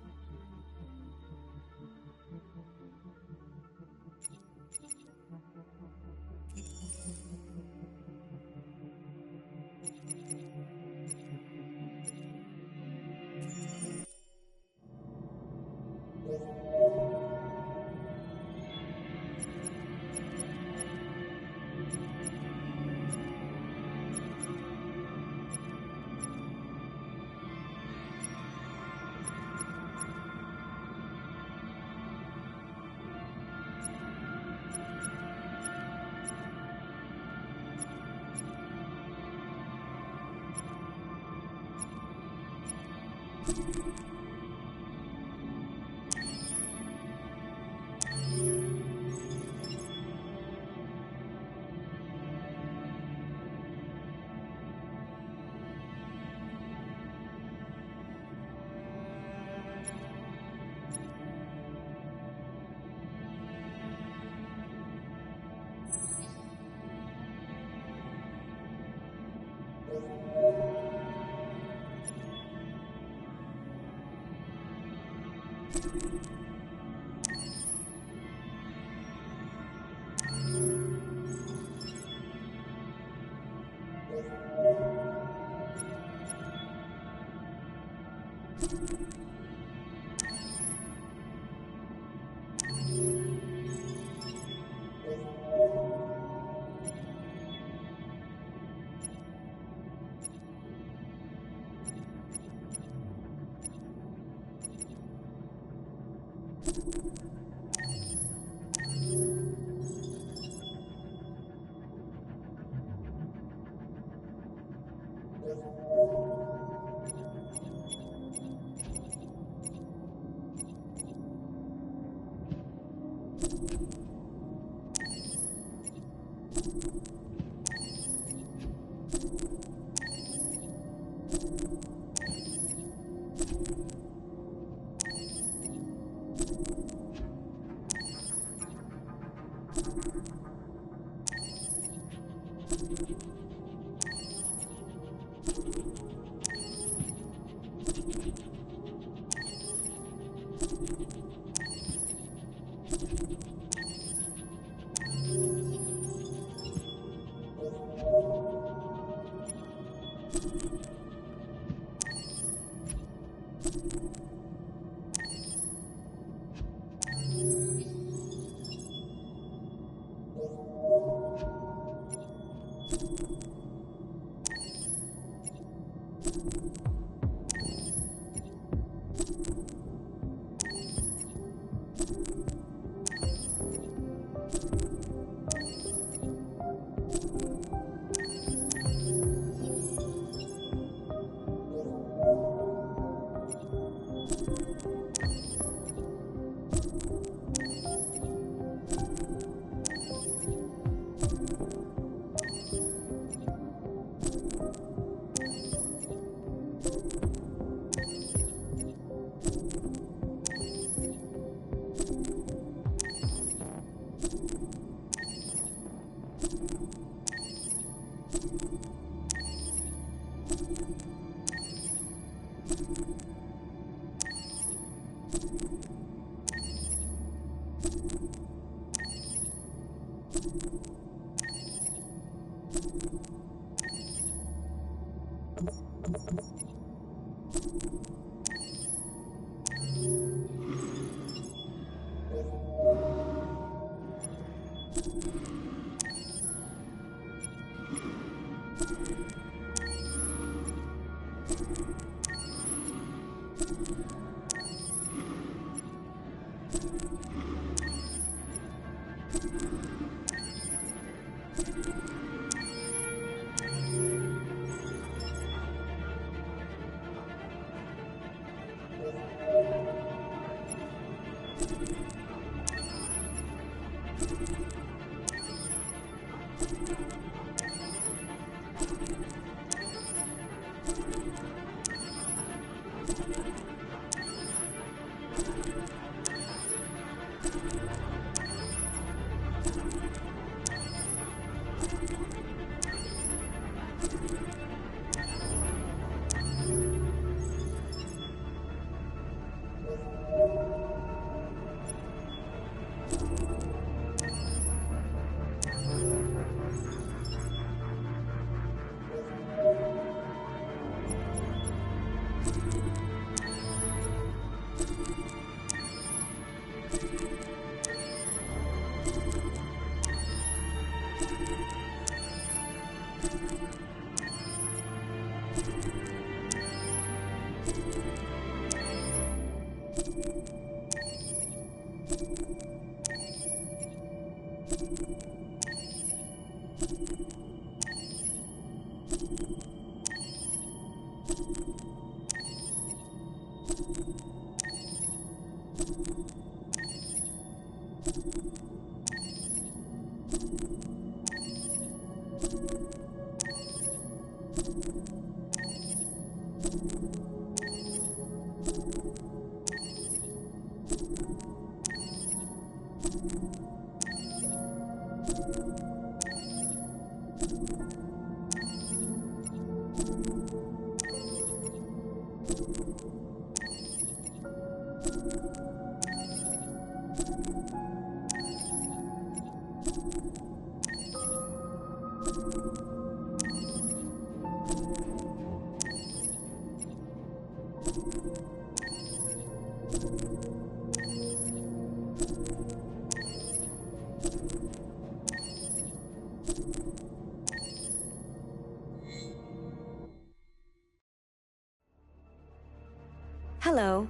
Hello.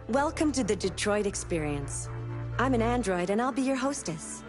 Welcome to the Detroit Experience. I'm an android, and I'll be your hostess.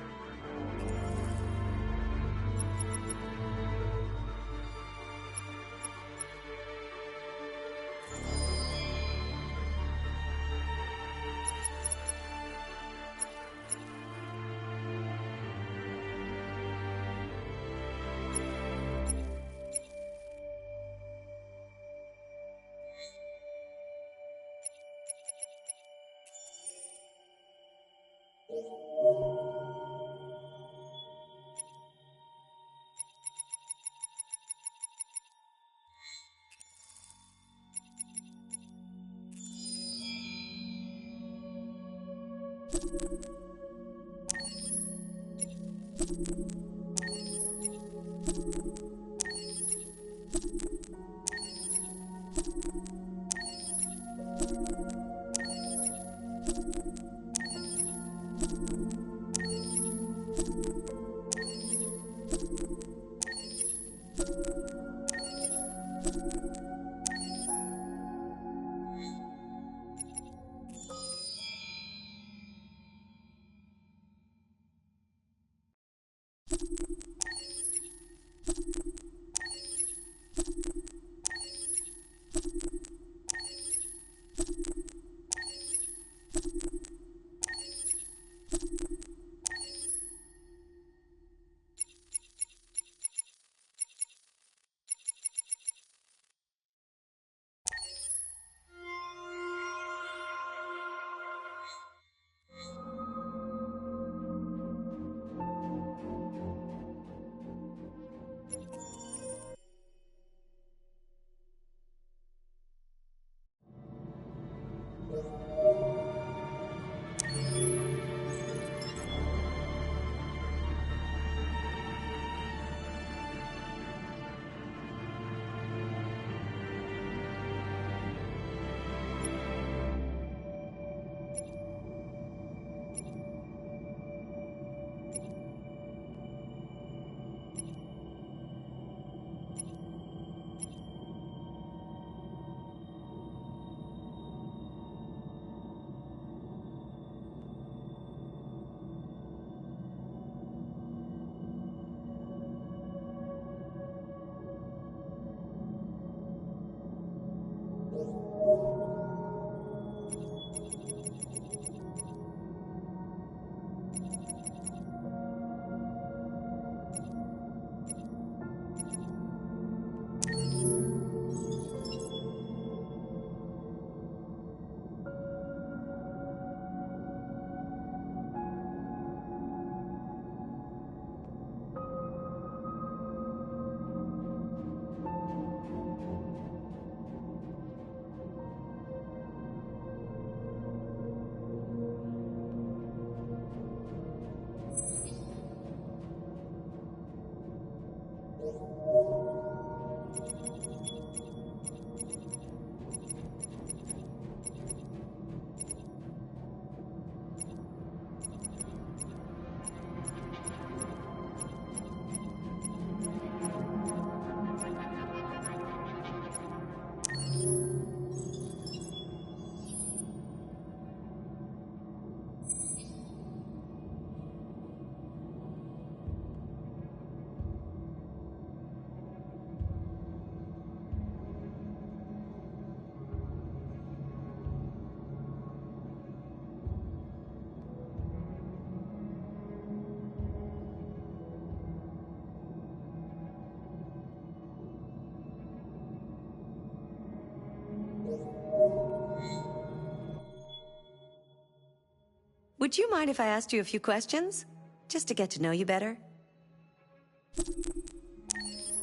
Would you mind if I asked you a few questions? Just to get to know you better?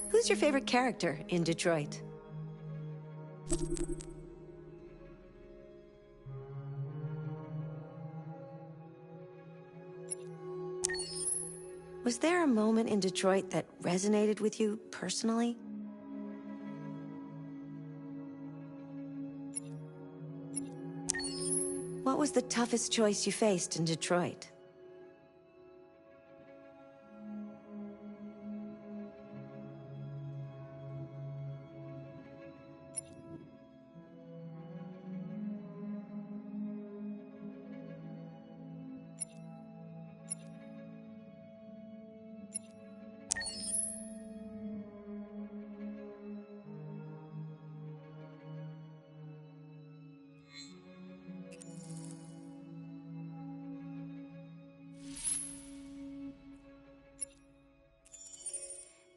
Who's your favorite character in Detroit? Was there a moment in Detroit that resonated with you personally? What was the toughest choice you faced in Detroit?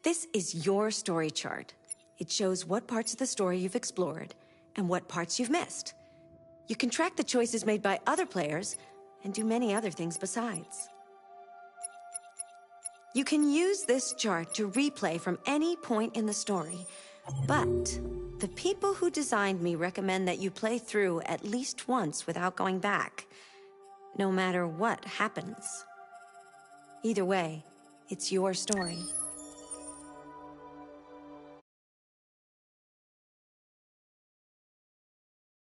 This is your story chart. It shows what parts of the story you've explored and what parts you've missed. You can track the choices made by other players and do many other things besides. You can use this chart to replay from any point in the story, but the people who designed me recommend that you play through at least once without going back, no matter what happens. Either way, it's your story.